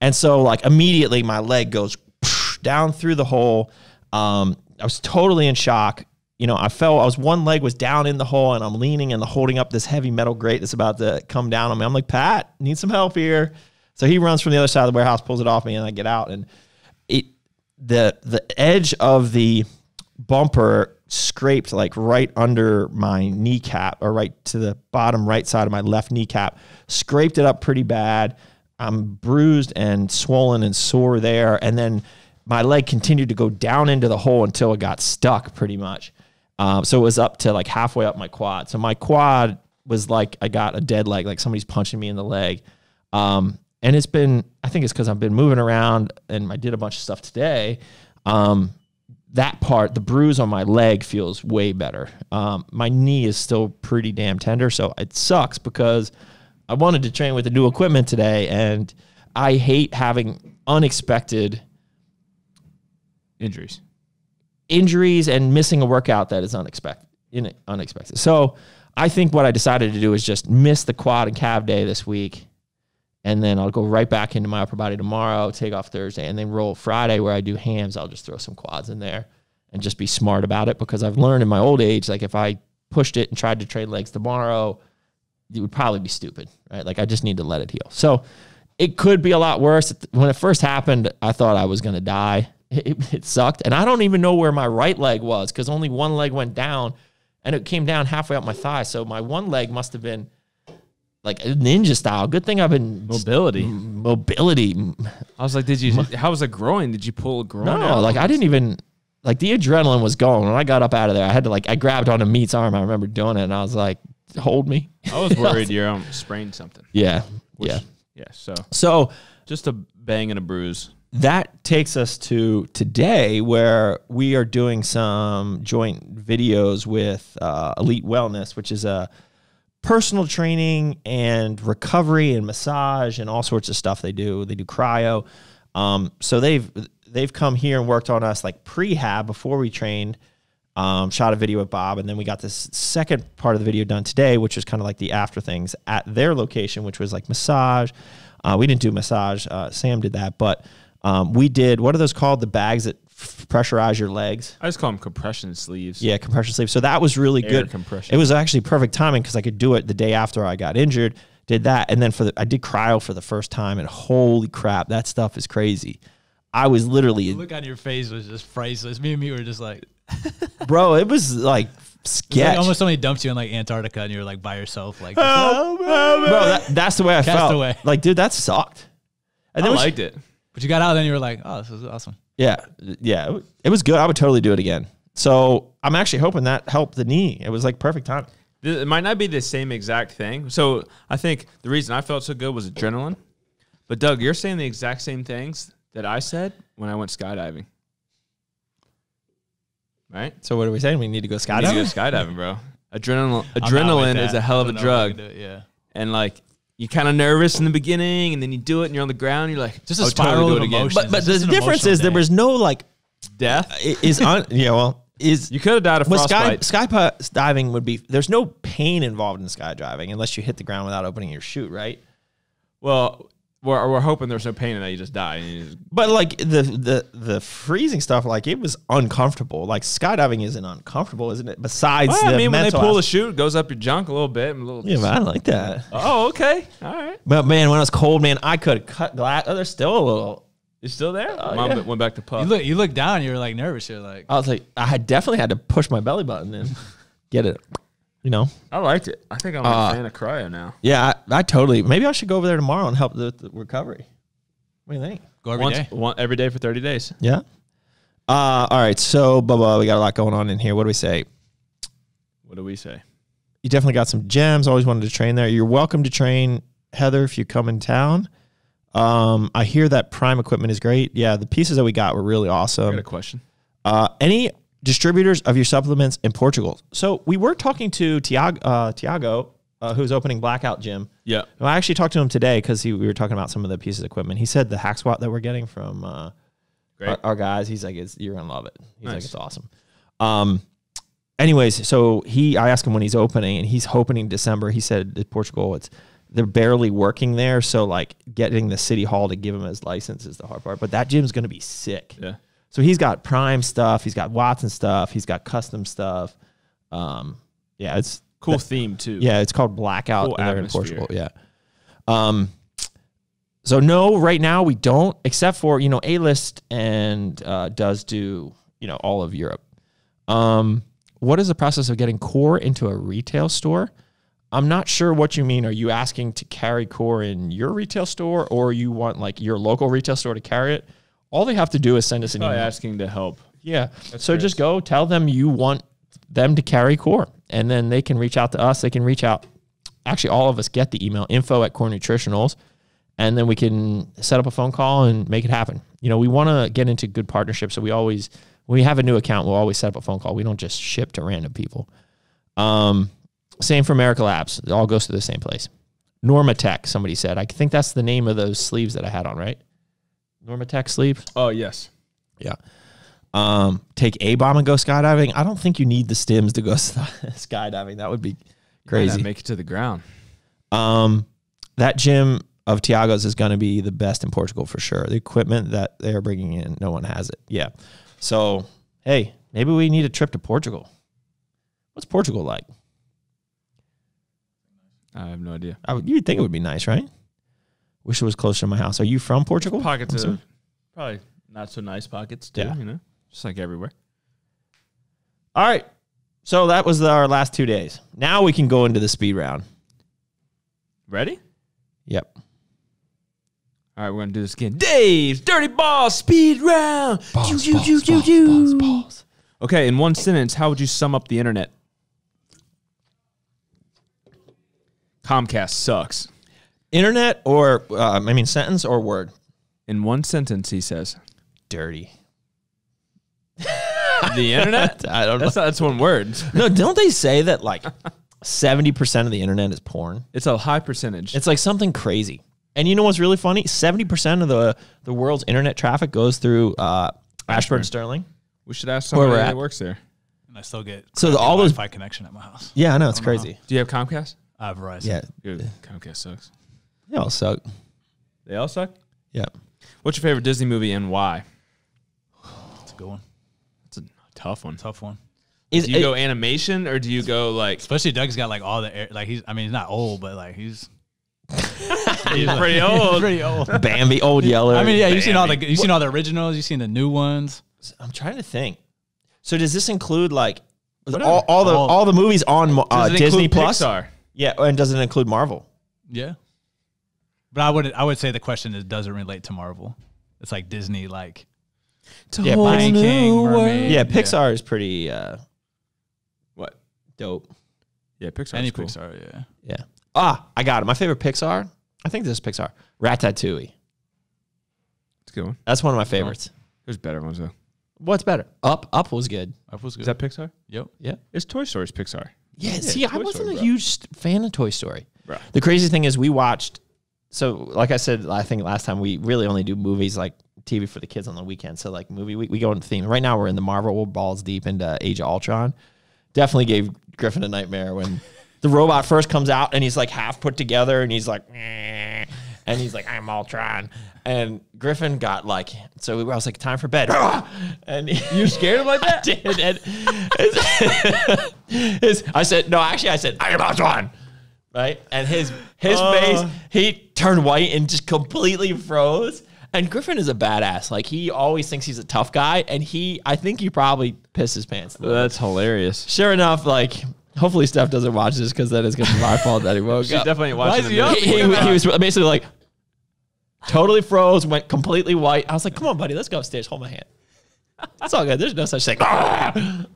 And so like immediately my leg goes down through the hole. I was totally in shock. One leg was down in the hole, and I'm leaning and holding up this heavy metal grate that's about to come down on me. I'm like, Pat, need some help here. So he runs from the other side of the warehouse, pulls it off me, and I get out. And the edge of the bumper scraped like right under my kneecap, or right to the bottom right side of my left kneecap, scraped it up pretty bad. I'm bruised and swollen and sore there. And then my leg continued to go down into the hole until it got stuck pretty much. So it was up to like halfway up my quad. So my quad was like, I got a dead leg, like somebody's punching me in the leg. And I think it's because I've been moving around and I did a bunch of stuff today. that part, the bruise on my leg feels way better. My knee is still pretty damn tender, so it sucks because I wanted to train with the new equipment today, and I hate having unexpected injuries and missing a workout that is unexpected. So I think what I decided to do is just miss the quad and calf day this week, and then I'll go right back into my upper body tomorrow, take off Thursday, and then roll Friday where I do hams. I'll just throw some quads in there and just be smart about it, because I've learned in my old age, like if I pushed it and tried to train legs tomorrow, it would probably be stupid, right? Like I just need to let it heal. So it could be a lot worse. When it first happened, I thought I was going to die. It sucked. And I don't even know where my right leg was, because only one leg went down, and it came down halfway up my thigh. So my one leg must have been like ninja style. Good thing I've been mobility. I was like, how was it growing? Did you pull a groin? No, like I didn't even, like the adrenaline was going. When I got up out of there, I had to I grabbed onto Meat's arm. I remember doing it, and I was like, hold me. I was worried you sprained something. Yeah. Yeah. So just a bang and a bruise. That takes us to today, where we are doing some joint videos with Elite Wellness, which is a personal training and recovery and massage and all sorts of stuff they do. They do cryo. So they've come here and worked on us like prehab before we trained, shot a video with Bob, and then we got this second part of the video done today, which was kind of like the after things at their location, which was like massage. We didn't do massage. Sam did that, but we did, what are those called? The bags that pressurize your legs? I just call them compression sleeves. Yeah, compression sleeves. So that was really good. Compression. It was actually perfect timing because I could do it the day after I got injured. Did that, and then I did cryo for the first time, and holy crap, that stuff is crazy. I was literally... The look on your face was just priceless. Me and me were just like... Bro, it was like sketch. Like almost somebody dumped you in like Antarctica and you're like by yourself. Like, bro, that's the way I felt. Away. Like, dude, that sucked. And I liked it. But you got out, then you were like, oh, this is awesome. Yeah. It was good. I would totally do it again. So I'm actually hoping that helped the knee. It was like perfect time. It might not be the same exact thing. So I think the reason I felt so good was adrenaline. But Doug, you're saying the exact same things that I said when I went skydiving. Right? So what are we saying? We need to go skydiving? We need to go skydiving, bro. Adrenaline is a hell of a drug. Yeah. And like, you're kind of nervous in the beginning, and then you do it, and you're on the ground, and you're like, just a spiral of emotions. But the difference is there was no like death. You could have died of frostbite. Skydiving would be, there's no pain involved in skydiving unless you hit the ground without opening your chute, right? Well, we're hoping there's no pain and that you just die. But like the freezing stuff, like it was uncomfortable. Like skydiving isn't uncomfortable, isn't it? Besides, when they pull the chute, it goes up your junk a little bit. Yeah, but I like that. Oh, okay, all right. But man, when it was cold, man, I could have cut glass. Oh, there's still a little. You still there? Mom went back to puff. You look down, you were like nervous. You're like, I was like, I definitely had to push my belly button and get it. You know, I liked it. I think I'm a fan of cryo now. Yeah, I totally. Maybe I should go over there tomorrow and help the recovery. What do you think? Go every day. Every day for 30 days. Yeah. All right. So, Bubba, we got a lot going on in here. What do we say? What do we say? You definitely got some gems. Always wanted to train there. You're welcome to train, Heather, if you come in town. I hear that Prime equipment is great. Yeah, the pieces that we got were really awesome. I got a question. Any distributors of your supplements in Portugal? So we were talking to Tiago, who's opening Blackout Gym. Yeah. Well, I actually talked to him today because we were talking about some of the pieces of equipment. He said the hack squat that we're getting from our guys, he's like, you're going to love it. He's like, it's awesome. Anyways, so I asked him when he's opening, and he's opening December. He said that Portugal, they're barely working there. So like getting the city hall to give him his license is the hard part. But that gym's going to be sick. Yeah. So he's got Prime stuff. He's got Watson stuff. He's got custom stuff. Yeah, it's cool theme too. Yeah, it's called Blackout cool there in Portugal. Yeah. So no, right now we don't, except for A-List and does do all of Europe. What is the process of getting core into a retail store? I'm not sure what you mean. Are you asking to carry core in your retail store, or you want like your local retail store to carry it? All they have to do is send us an email. Asking to help. Yeah. So just go tell them you want them to carry core, and then they can reach out to us. They can reach out. Actually, all of us get the email, info@Core Nutritionals, and then we can set up a phone call and make it happen. We want to get into good partnerships, so we always When we have a new account, we'll always set up a phone call. We don't just ship to random people. Same for America Labs. It all goes to the same place. Normatech, somebody said. I think that's the name of those sleeves that I had on, right? Normatech sleeves? Oh, yes. Yeah. Take ABOMB and go skydiving. I don't think you need the stims to go skydiving. That would be crazy. Make it to the ground. That gym of Tiago's is going to be the best in Portugal for sure. The equipment that they are bringing in, no one has it. Yeah. So, hey, maybe we need a trip to Portugal. What's Portugal like? I have no idea. You'd think it would be nice, right? Wish it was closer to my house. Are you from Portugal? Pockets of probably not so nice pockets too, Yeah. you know? Just like everywhere. All right. So that was our last 2 days. Now we can go into the speed round. Ready? Yep. All right, we're going to do this again. Dave's Dirty Ball Speed Round. Balls. Okay, in one sentence, how would you sum up the internet? Comcast sucks. Internet or, sentence or word? In one sentence, he says. Dirty. The internet? I don't know. That's one word. No, don't they say that like 70% of the internet is porn? It's a high percentage. It's like something crazy. And you know what's really funny? 70% of the world's internet traffic goes through Ashburn Sterling. We should ask somebody that works there. And I still get all those Wi-Fi connection at my house. Yeah, I know. It's crazy. Do you have Comcast? I have Verizon. Yeah. Dude, Comcast sucks. They all suck. They all suck? Yeah. What's your favorite Disney movie and why? It's a good one. It's a tough one. Tough one. Do you go animation or do you go like... Especially Doug's got like all the air, like he's not old, but like he's pretty old. Pretty old. Bambi, Old Yeller. I mean, yeah, you've seen all the originals, you've seen the new ones. I'm trying to think. So does this include like all the movies on Disney Plus? Pixar? Yeah, and does it include Marvel? Yeah. But I would say the question is, does it relate to Marvel? It's like Disney, like Lion King, Mermaid. Yeah, Pixar is pretty What? dope. Yeah, Pixar. Any Cool. Pixar, yeah. Yeah. I got it. My favorite Pixar. I think this is Pixar. Ratatouille. It's a good one. That's one of my favorites. There's better ones though. What's better? Up was good. Up was good. Is that Pixar? Yep. Yeah. It's Toy Story's Pixar. Yeah. See, I Toy wasn't Story, a bro. huge fan of Toy Story. Bro. The crazy thing is we watched. So, like I said, I think last time we really only do movies like TV for the kids on the weekend. So, like movie, we go into theme. Right now, we're in the Marvel. We're balls deep into Age of Ultron. Definitely gave Griffin a nightmare when the robot first comes out and he's like half put together and he's like, "Meh," and he's like, I'm Ultron. And Griffin got like, so I was like, time for bed. And You scared him like that? I did. I said, I am Ultron. Right? And his face, he turned white and just completely froze. And Griffin is a badass. Like, he always thinks he's a tough guy. And I think he probably pissed his pants. That's hilarious. Sure enough, like, hopefully Steph doesn't watch this because then it's going to be my fault that he woke She up. definitely ain't watching Why is he the up? He was basically like, totally froze, went completely white. I was like, come on, buddy, let's go upstairs. Hold my hand. That's all good. There's no such thing. I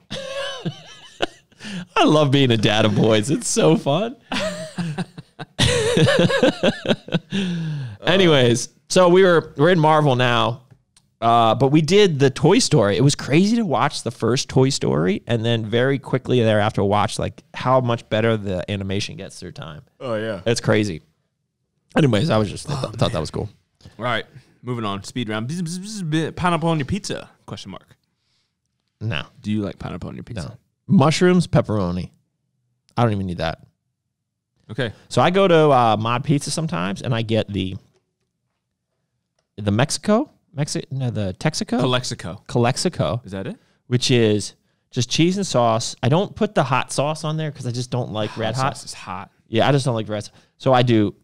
love being a dad of boys. It's so fun. Anyways, so we're in Marvel now, but we did the Toy Story. It was crazy to watch the first Toy Story and then very quickly thereafter watch like how much better the animation gets through time. Oh, yeah. It's crazy. Anyways, I thought that was cool. All right, moving on. Speed round. Pineapple on your pizza? Question mark. No. Do you like pineapple on your pizza? No. Mushrooms, pepperoni. I don't even need that. Okay. So I go to Mod Pizza sometimes, and I get the Texaco? Calexico, Is that it? which is just cheese and sauce. I don't put the hot sauce on there because I just don't like red hot. Sauce is hot. Yeah, I just don't like red sauce. So I do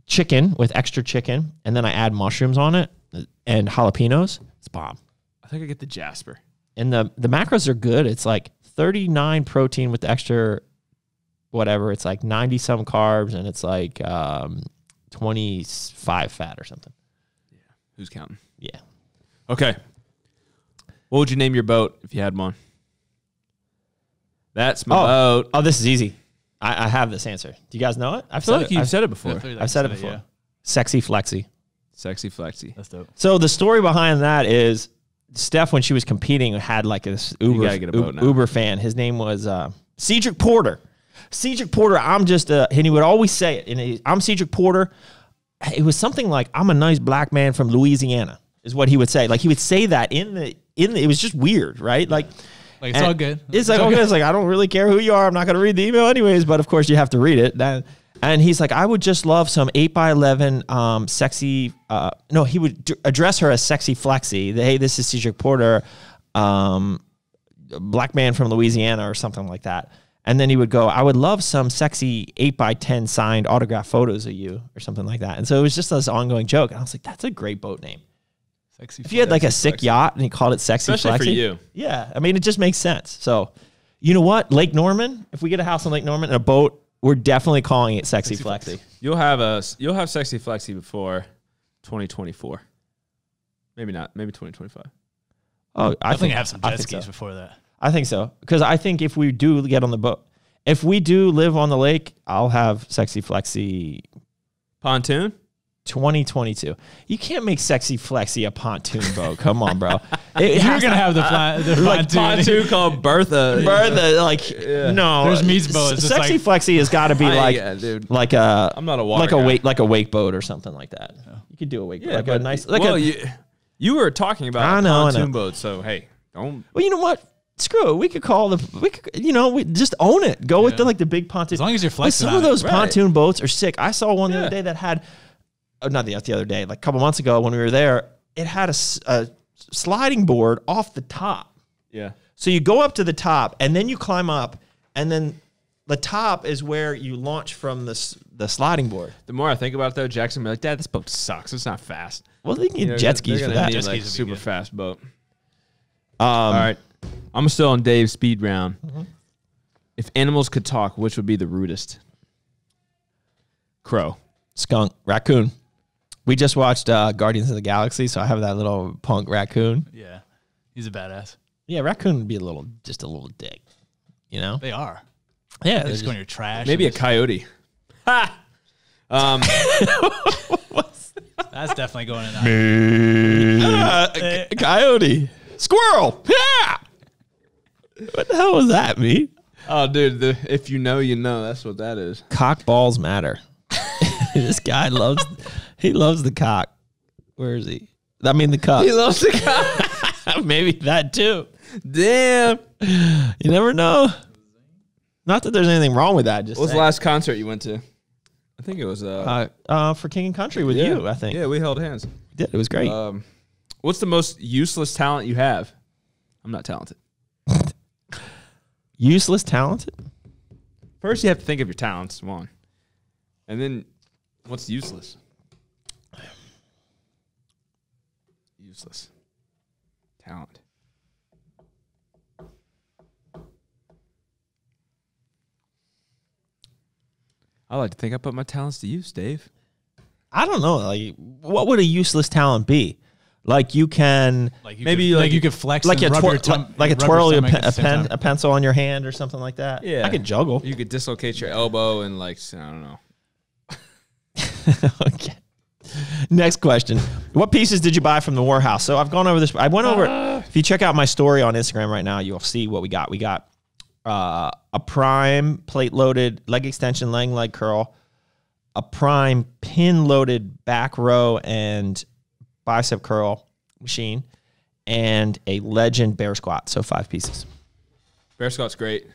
chicken with extra chicken, and then I add mushrooms on it and jalapenos. It's bomb. I think I get the Jasper. And the macros are good. It's like 39 protein with the extra whatever. It's like 90 some carbs, and it's like 25 fat or something. Yeah. Who's counting? Yeah. Okay. What would you name your boat if you had one? That's my boat. Oh, this is easy. I have this answer. Do you guys know it? I feel like you've said it before. I've said it before. Yeah. Sexy Flexi. Sexy Flexi. That's dope. So the story behind that is Steph, when she was competing, had like this Uber Uber fan. His name was Cedric Porter. Cedric Porter, I'm just and he would always say it. And I'm Cedric Porter. It was something like, I'm a nice black man from Louisiana, is what he would say. Like he would say that in the it was just weird, right? Like it's all good. It's like, okay, it's like, I don't really care who you are. I'm not going to read the email anyways, but of course you have to read it. And he's like, I would just love some 8x11 sexy. No, he would address her as Sexy Flexi. Hey, this is Cedric Porter, black man from Louisiana or something like that. And then he would go, I would love some sexy 8x10 signed autograph photos of you or something like that. And so it was just this ongoing joke. And I was like, that's a great boat name. Sexy. If you had like a sick yacht and he called it Sexy Flexi. Especially for you. Yeah. I mean, it just makes sense. So, you know what? Lake Norman, if we get a house in Lake Norman and a boat, we're definitely calling it Sexy Flexi. You'll have Sexy Flexi before 2024. Maybe not. Maybe 2025. Oh, I think I have some jet skis before that. I think so. Because I think if we do get on the boat, if we do live on the lake, I'll have Sexy Flexi Pontoon? 2022. You can't make Sexy Flexi a pontoon boat. Come on, bro. You're going to have the like pontoon called Bertha. Bertha, like, no. There's Mead's boat. Sexy Flexi has got to be like, dude. like a, I'm not a water guy. Like a wake boat or something like that. Yeah. You could do a wake boat. Like a nice, like you were talking about pontoon boats, so hey, don't. Well, you know what? Screw it. We could we just own it. Go with the big pontoon. As long as you're flexing. Some of those pontoon boats are sick. I saw one the other day that had, not the other day, like a couple months ago when we were there, it had a sliding board off the top. Yeah. So you go up to the top and then you climb up, and then the top is where you launch from the sliding board. The more I think about it, though, Jackson will be like, Dad, this boat sucks. It's not fast. Well, they can get jet skis for that. Need, like, super fast boat. All right. I'm still on Dave's speed round. Mm-hmm. If animals could talk, which would be the rudest? Crow. Skunk. Raccoon. We just watched Guardians of the Galaxy, so I have that little punk raccoon. Yeah. He's a badass. Yeah, raccoon would be just a little dick. You know? They are. Yeah. They're just going to your trash. Maybe a coyote. Ha! That's definitely going in there. Coyote. Squirrel. Yeah. What the hell was that, me? Oh, dude, if you know, you know. That's what that is. Cock balls matter. This guy loves the cock. Where is he? I mean, the cup. He loves the cock. Maybe that too. Damn. You never know. Not that there's anything wrong with that. Just what was the last concert you went to? I think it was for King and Country with you, I think. Yeah, we held hands. We did. It was great. What's the most useless talent you have? I'm not talented. Useless talented? First, you have to think of your talents, one. And then, what's useless? Useless. Talent. I like to think I put my talents to use, Dave. I don't know. Like, what would a useless talent be? Like you can you could flex like and a twirl a pencil on your hand or something like that. Yeah, I could juggle. You could dislocate your elbow and I don't know. Okay. Next question: what pieces did you buy from the warehouse? So I've gone over this. I went over. If you check out my story on Instagram right now, you'll see what we got. We got a prime plate loaded leg extension leg curl, a prime pin loaded back row and bicep curl machine, and a legend bear squat. So 5 pieces. Bear squat's great.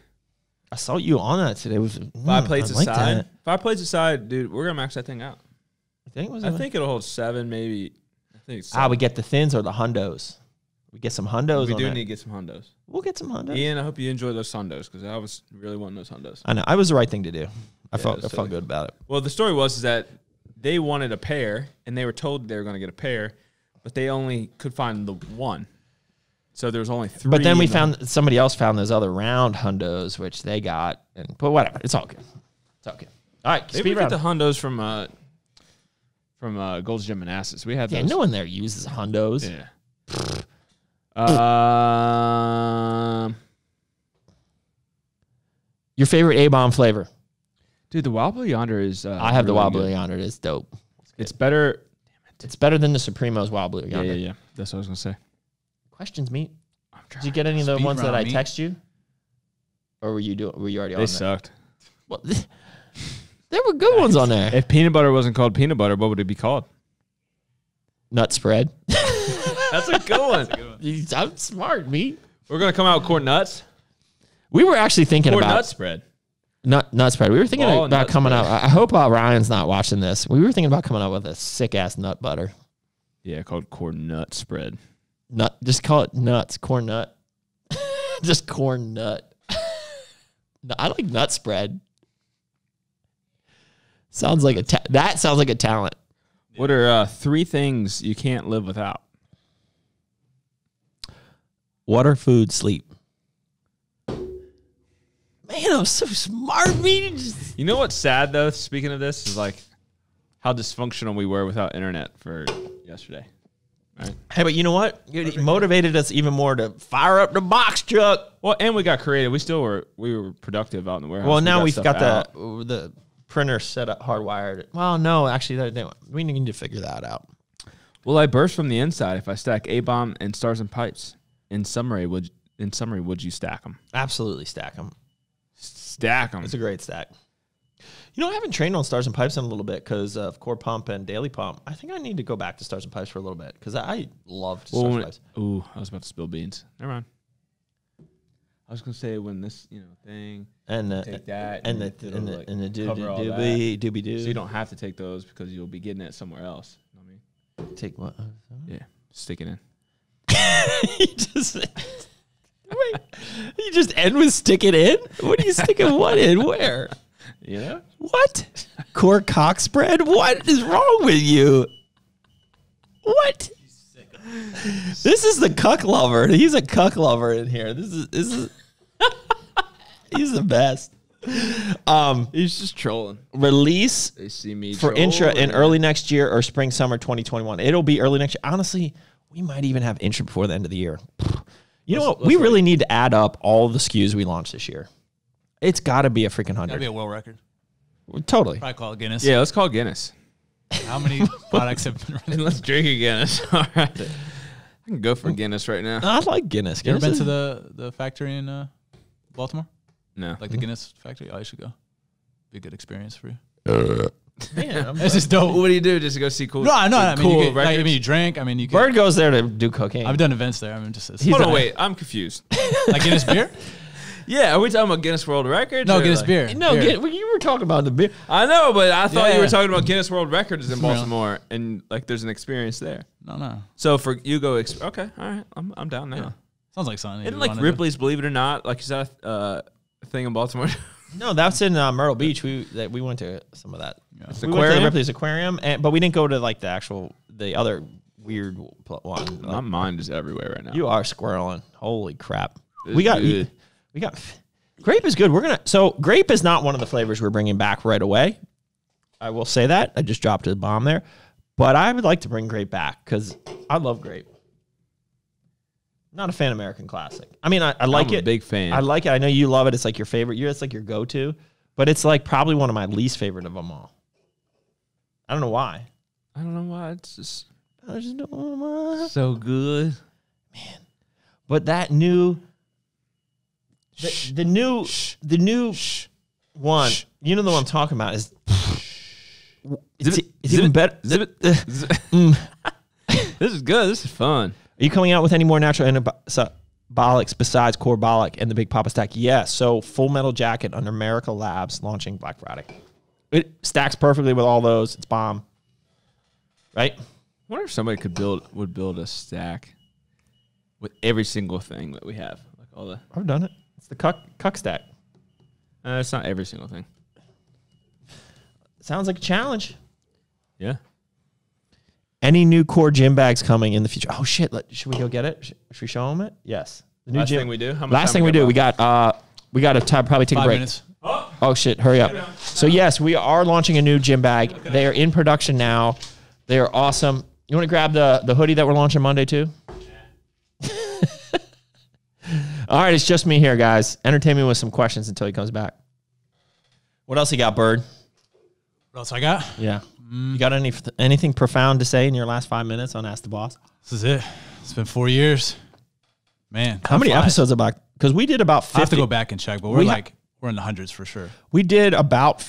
I saw you on that today. It was 5 plates aside. 5 plates aside, dude. We're gonna max that thing out. I think it'll hold 7, maybe. I think it's 7. We get the thins or the hundos. We get some hundos. We do need to get some hundos. We'll get some hundos. Ian, I hope you enjoy those hundos because I was really wanting those hundos. I know. I was the right thing to do. I felt good about it. Well, the story was that they wanted a pair, and they were told they were going to get a pair, but they only could find the one. So there was only 3. But then somebody else found those other round hundos, which they got. But whatever. It's all good. It's all good. All right. Maybe we get the hundos from Gold's Gym and Asses. We had those. Yeah, no one there uses hundos. Yeah. Your favorite ABOMB flavor? Dude, the Wild Blue Yonder is I have really the Wild Blue Yonder. It's dope. It's better. It's better than the Supremo's Wild Blue Yonder. Yeah. That's what I was going to say. questions, meat. Did you get any of the ones that I text you? Or were you already on? They sucked. Well, there were good ones on there. If peanut butter wasn't called peanut butter, what would it be called? Nut spread. That's a good one. I'm smart, meat. We're gonna come out with corn nuts. We were actually thinking Corn about nut spread. Nut spread. We were thinking about coming spread. out. I hope Ryan's not watching this. We were thinking about coming out with a sick ass nut butter. Yeah, called corn nut spread. Just call it nuts. Corn nut. Just corn nut. No, I like nut spread. Sounds like that sounds like a talent. What are 3 things you can't live without? Water, food, sleep. Man, I'm so smart, man. You know what's sad though? Speaking of this, is like how dysfunctional we were without internet for yesterday. Right? Hey, but you know what? It motivated us even more to fire up the box truck. Well, and we got creative. We were productive out in the warehouse. Well, now we've got the printer set up, hardwired. Well, no, actually, we need to figure that out. Will I burst from the inside if I stack ABOMB and stars and pipes? In summary, would you stack them? Absolutely stack them. Stack them. It's a great stack. You know, I haven't trained on stars and pipes in a little bit because of core pump and daily pump. I think I need to go back to stars and pipes for a little bit because I loved stars and pipes. Ooh, I was about to spill beans. Never mind. I was gonna say when this thing and take that and the doobie doo. So you don't have to take those because you'll be getting it somewhere else. You know what I mean? Take what? Yeah, stick it in. You just end with stick it in? What are you sticking what in? Where? Yeah. What? Core cock spread? What is wrong with you? What? This is the cuck lover. He's a cuck lover in here. This is he's the best. He's just trolling. Release they see me for INTRA in early next year or spring summer 2021. It'll be early next year. Honestly, we might even have INTRA before the end of the year. You know what? We really need to add up all the SKUs we launched this year. It's got to be a freaking 100. That'd be a world record. Totally. Probably call it Guinness. Yeah, let's call it Guinness. How many products have been released? Let's drink a Guinness. All right. I can go for Guinness right now. I like Guinness. You ever been to the factory in Baltimore? No. Like the Guinness factory? Oh, you should go. Be a good experience for you. Man, it's just dope. What do you do? Just to go see cool? No, I mean, cool you drink. I mean, you. Bird goes there to do cocaine. I've done events there. I mean, just. Hold on, wait. I'm confused. Like Guinness beer? Yeah, are we talking about Guinness World Records? No, Guinness beer. No, beer. you were talking about the beer. I know, but I thought you were talking about Guinness World Records in Baltimore, and like there's an experience there. No. So for you go, okay, all right, I'm down now. Yeah. Sounds like something. Isn't like Ripley's Believe It or Not? Like is that a thing in Baltimore? No, that's in Myrtle Beach. We went to some of that. Yeah. We went to Ripley's Aquarium, but we didn't go to like the other weird one. My mind is everywhere right now. You are squirreling. Holy crap! We got grape is good. So grape is not one of the flavors we're bringing back right away. I will say that. I just dropped a bomb there, but I would like to bring grape back because I love grape. Not a fan of American Classic. I mean, I like it. I'm a big fan. I like it. I know you love it. It's like your favorite. It's like your go-to, but it's like probably one of my least favorite of them all. I don't know why. I don't know why. It's just I just don't know why. So good, man. But that new, the new one. You know the one I'm talking about is. It's even better. This is good. This is fun. Are you coming out with any more natural anabolics besides Core Bolic and the Big Papa Stack? Yes. So Full Metal Jacket under Miracle Labs launching Black Friday. It stacks perfectly with all those. It's bomb. Right? I wonder if somebody would build a stack with every single thing that we have. Like all the. I've done it. It's the cuck stack. It's not every single thing. Sounds like a challenge. Yeah. Any new Core gym bags coming in the future? Oh shit! Should we go get it? Should we show them it? Yes. The new thing we do. How much last thing we do. We got to probably take 5 a break. minutes. Oh shit! Hurry up. So yes, we are launching a new gym bag. Okay. They are in production now. They are awesome. You want to grab the hoodie that we're launching Monday too? Yeah. All right, it's just me here, guys. Entertain me with some questions until he comes back. What else you got, Bird? What else I got? Yeah. You got anything profound to say in your last 5 minutes on Ask the Boss? This is it. It's been 4 years. Man, How many episodes about? Because we did about 50. I have to go back and check, but we're in the hundreds for sure. We did about.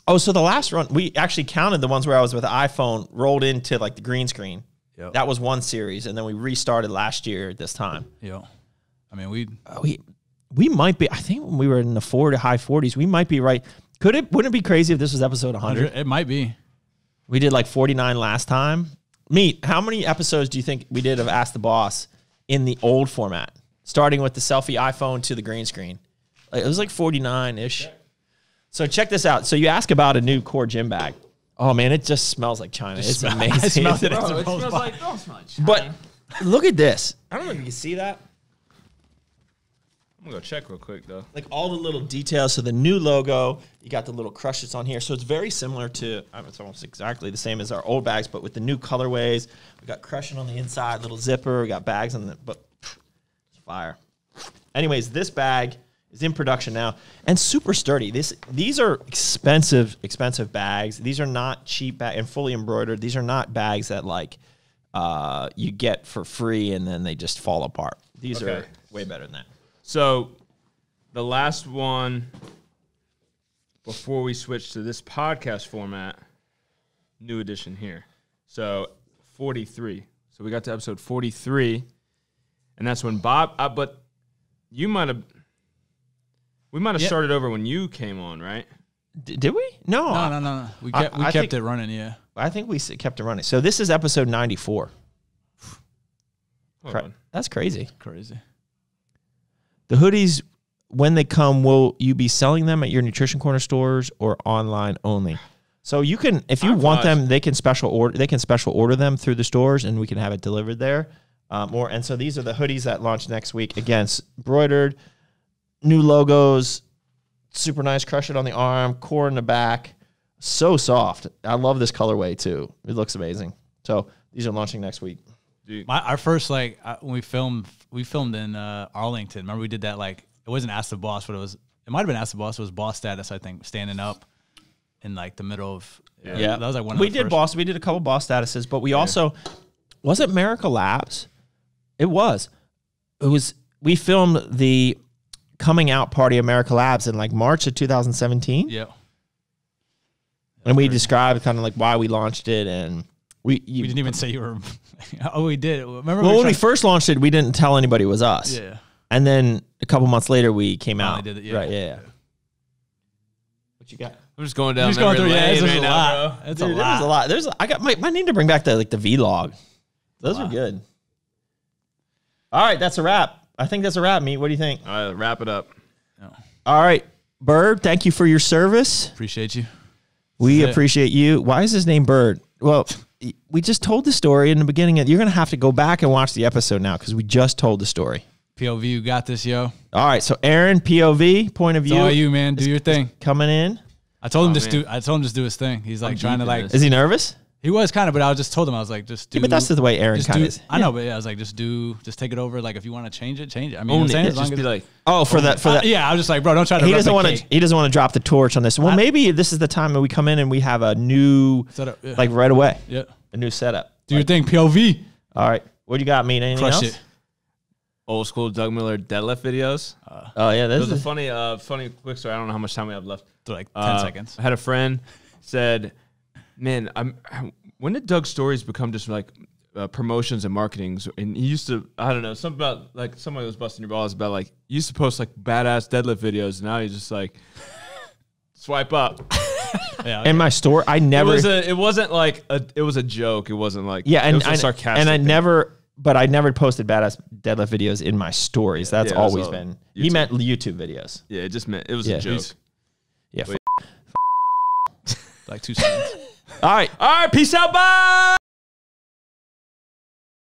Oh, so the last run, we actually counted the ones where I was with the iPhone rolled into like the green screen. Yep. That was one series, and then we restarted last year at this time. Yeah, I mean we might be. I think when we were in the high 40s, we might be right. Wouldn't it be crazy if this was episode 100? It might be. We did like 49 last time. Meet, how many episodes do you think we did of Ask the Boss in the old format, starting with the selfie iPhone to the green screen? It was like 49-ish. So check this out. So you ask about a new core gym bag. Oh man, it just smells like China. It's amazing. It smells It smells like China. But look at this. I don't know if you can see that. I'm gonna go check real quick though. Like all the little details. So the new logo, you got the little crushes on here. So it's very similar to, it's almost exactly the same as our old bags, but with the new colorways. We got crushing on the inside, little zipper. We got bags on the, but it's fire. Anyways, this bag is in production now and super sturdy. These are expensive bags. These are not cheap bags and fully embroidered. These are not bags that like you get for free and then they just fall apart. These are way better than that. So the last one before we switch to this podcast format, new edition here. So 43. So we got to episode 43, and that's when Bob. But we might have started over when you came on, right? Did we? No. We kept it running. Yeah, I think we kept it running. So this is episode 94. That's crazy. Crazy. The hoodies, when they come, will you be selling them at your Nutrition Corner stores or online only? So you can, if you want them, they can special order them through the stores, and we can have it delivered there. And so these are the hoodies that launch next week. Again, embroidered, new logos, super nice. Crush it on the arm, core in the back, so soft. I love this colorway too. It looks amazing. So these are launching next week. Dude. Our first when we filmed in Arlington. Remember we did that it wasn't Ask the Boss, but it might have been Ask the Boss. It was Boss Status, I think, standing up in the middle of that was like one. We did Boss. We did a couple Boss Statuses, but we also was it Miracle Labs? It was. We filmed the coming out party of Miracle Labs in like March of 2017. Yeah. And we described kind of like why we launched it and. We didn't even say you were. Oh, we did. Remember? Well, when we first launched it, we didn't tell anybody it was us. Yeah. And then a couple months later, we came out. Did it, yeah. Right. Yeah. What you got? I'm just going down. Just going through. There's a lot. It's a lot. I got. I need to bring back the vlog. Those are good. All right, that's a wrap. I think that's a wrap. Meat. What do you think? All right, wrap it up. No. All right, Bird. Thank you for your service. Appreciate you. We appreciate you. Why is his name Bird? Well. We just told the story in the beginning. You're going to have to go back and watch the episode now because we just told the story. POV, you got this, yo. All right, so Aaron, POV, point of view. It's all you, man. Do your thing. Coming in. I told him just do his thing. He's like trying to Is he nervous? He was kind of, but I just told him, I was like, just do. Yeah, but that's the way Aaron kind of is. I know, but I was like, just take it over. Like, if you want to change it, change it. I mean, just be like, for that. Yeah, I was just like, bro, don't try to. He doesn't want to drop the torch on this. Well, maybe this is the time that we come in and we have a new setup, like right away. Yeah, a new setup. Do your thing, POV. All right, what do you got? Anything Crush else? It. Old school Doug Miller deadlift videos. Oh yeah, this is a funny quick story. I don't know how much time we have left. Like 10 seconds. I had a friend said, "Man, when did Doug's stories become just like promotions and marketings?" And he used to, I don't know, something about like somebody was busting your balls about like you used to post like badass deadlift videos. And now he's just like swipe up. Yeah, okay. In my store, I never. It wasn't like it was a joke. It wasn't like and it was sarcastic. And I never posted badass deadlift videos in my stories. That's always been. YouTube. He meant YouTube videos. Yeah, it just meant it was a joke. Yeah, like 2 seconds. All right. Peace out. Bye.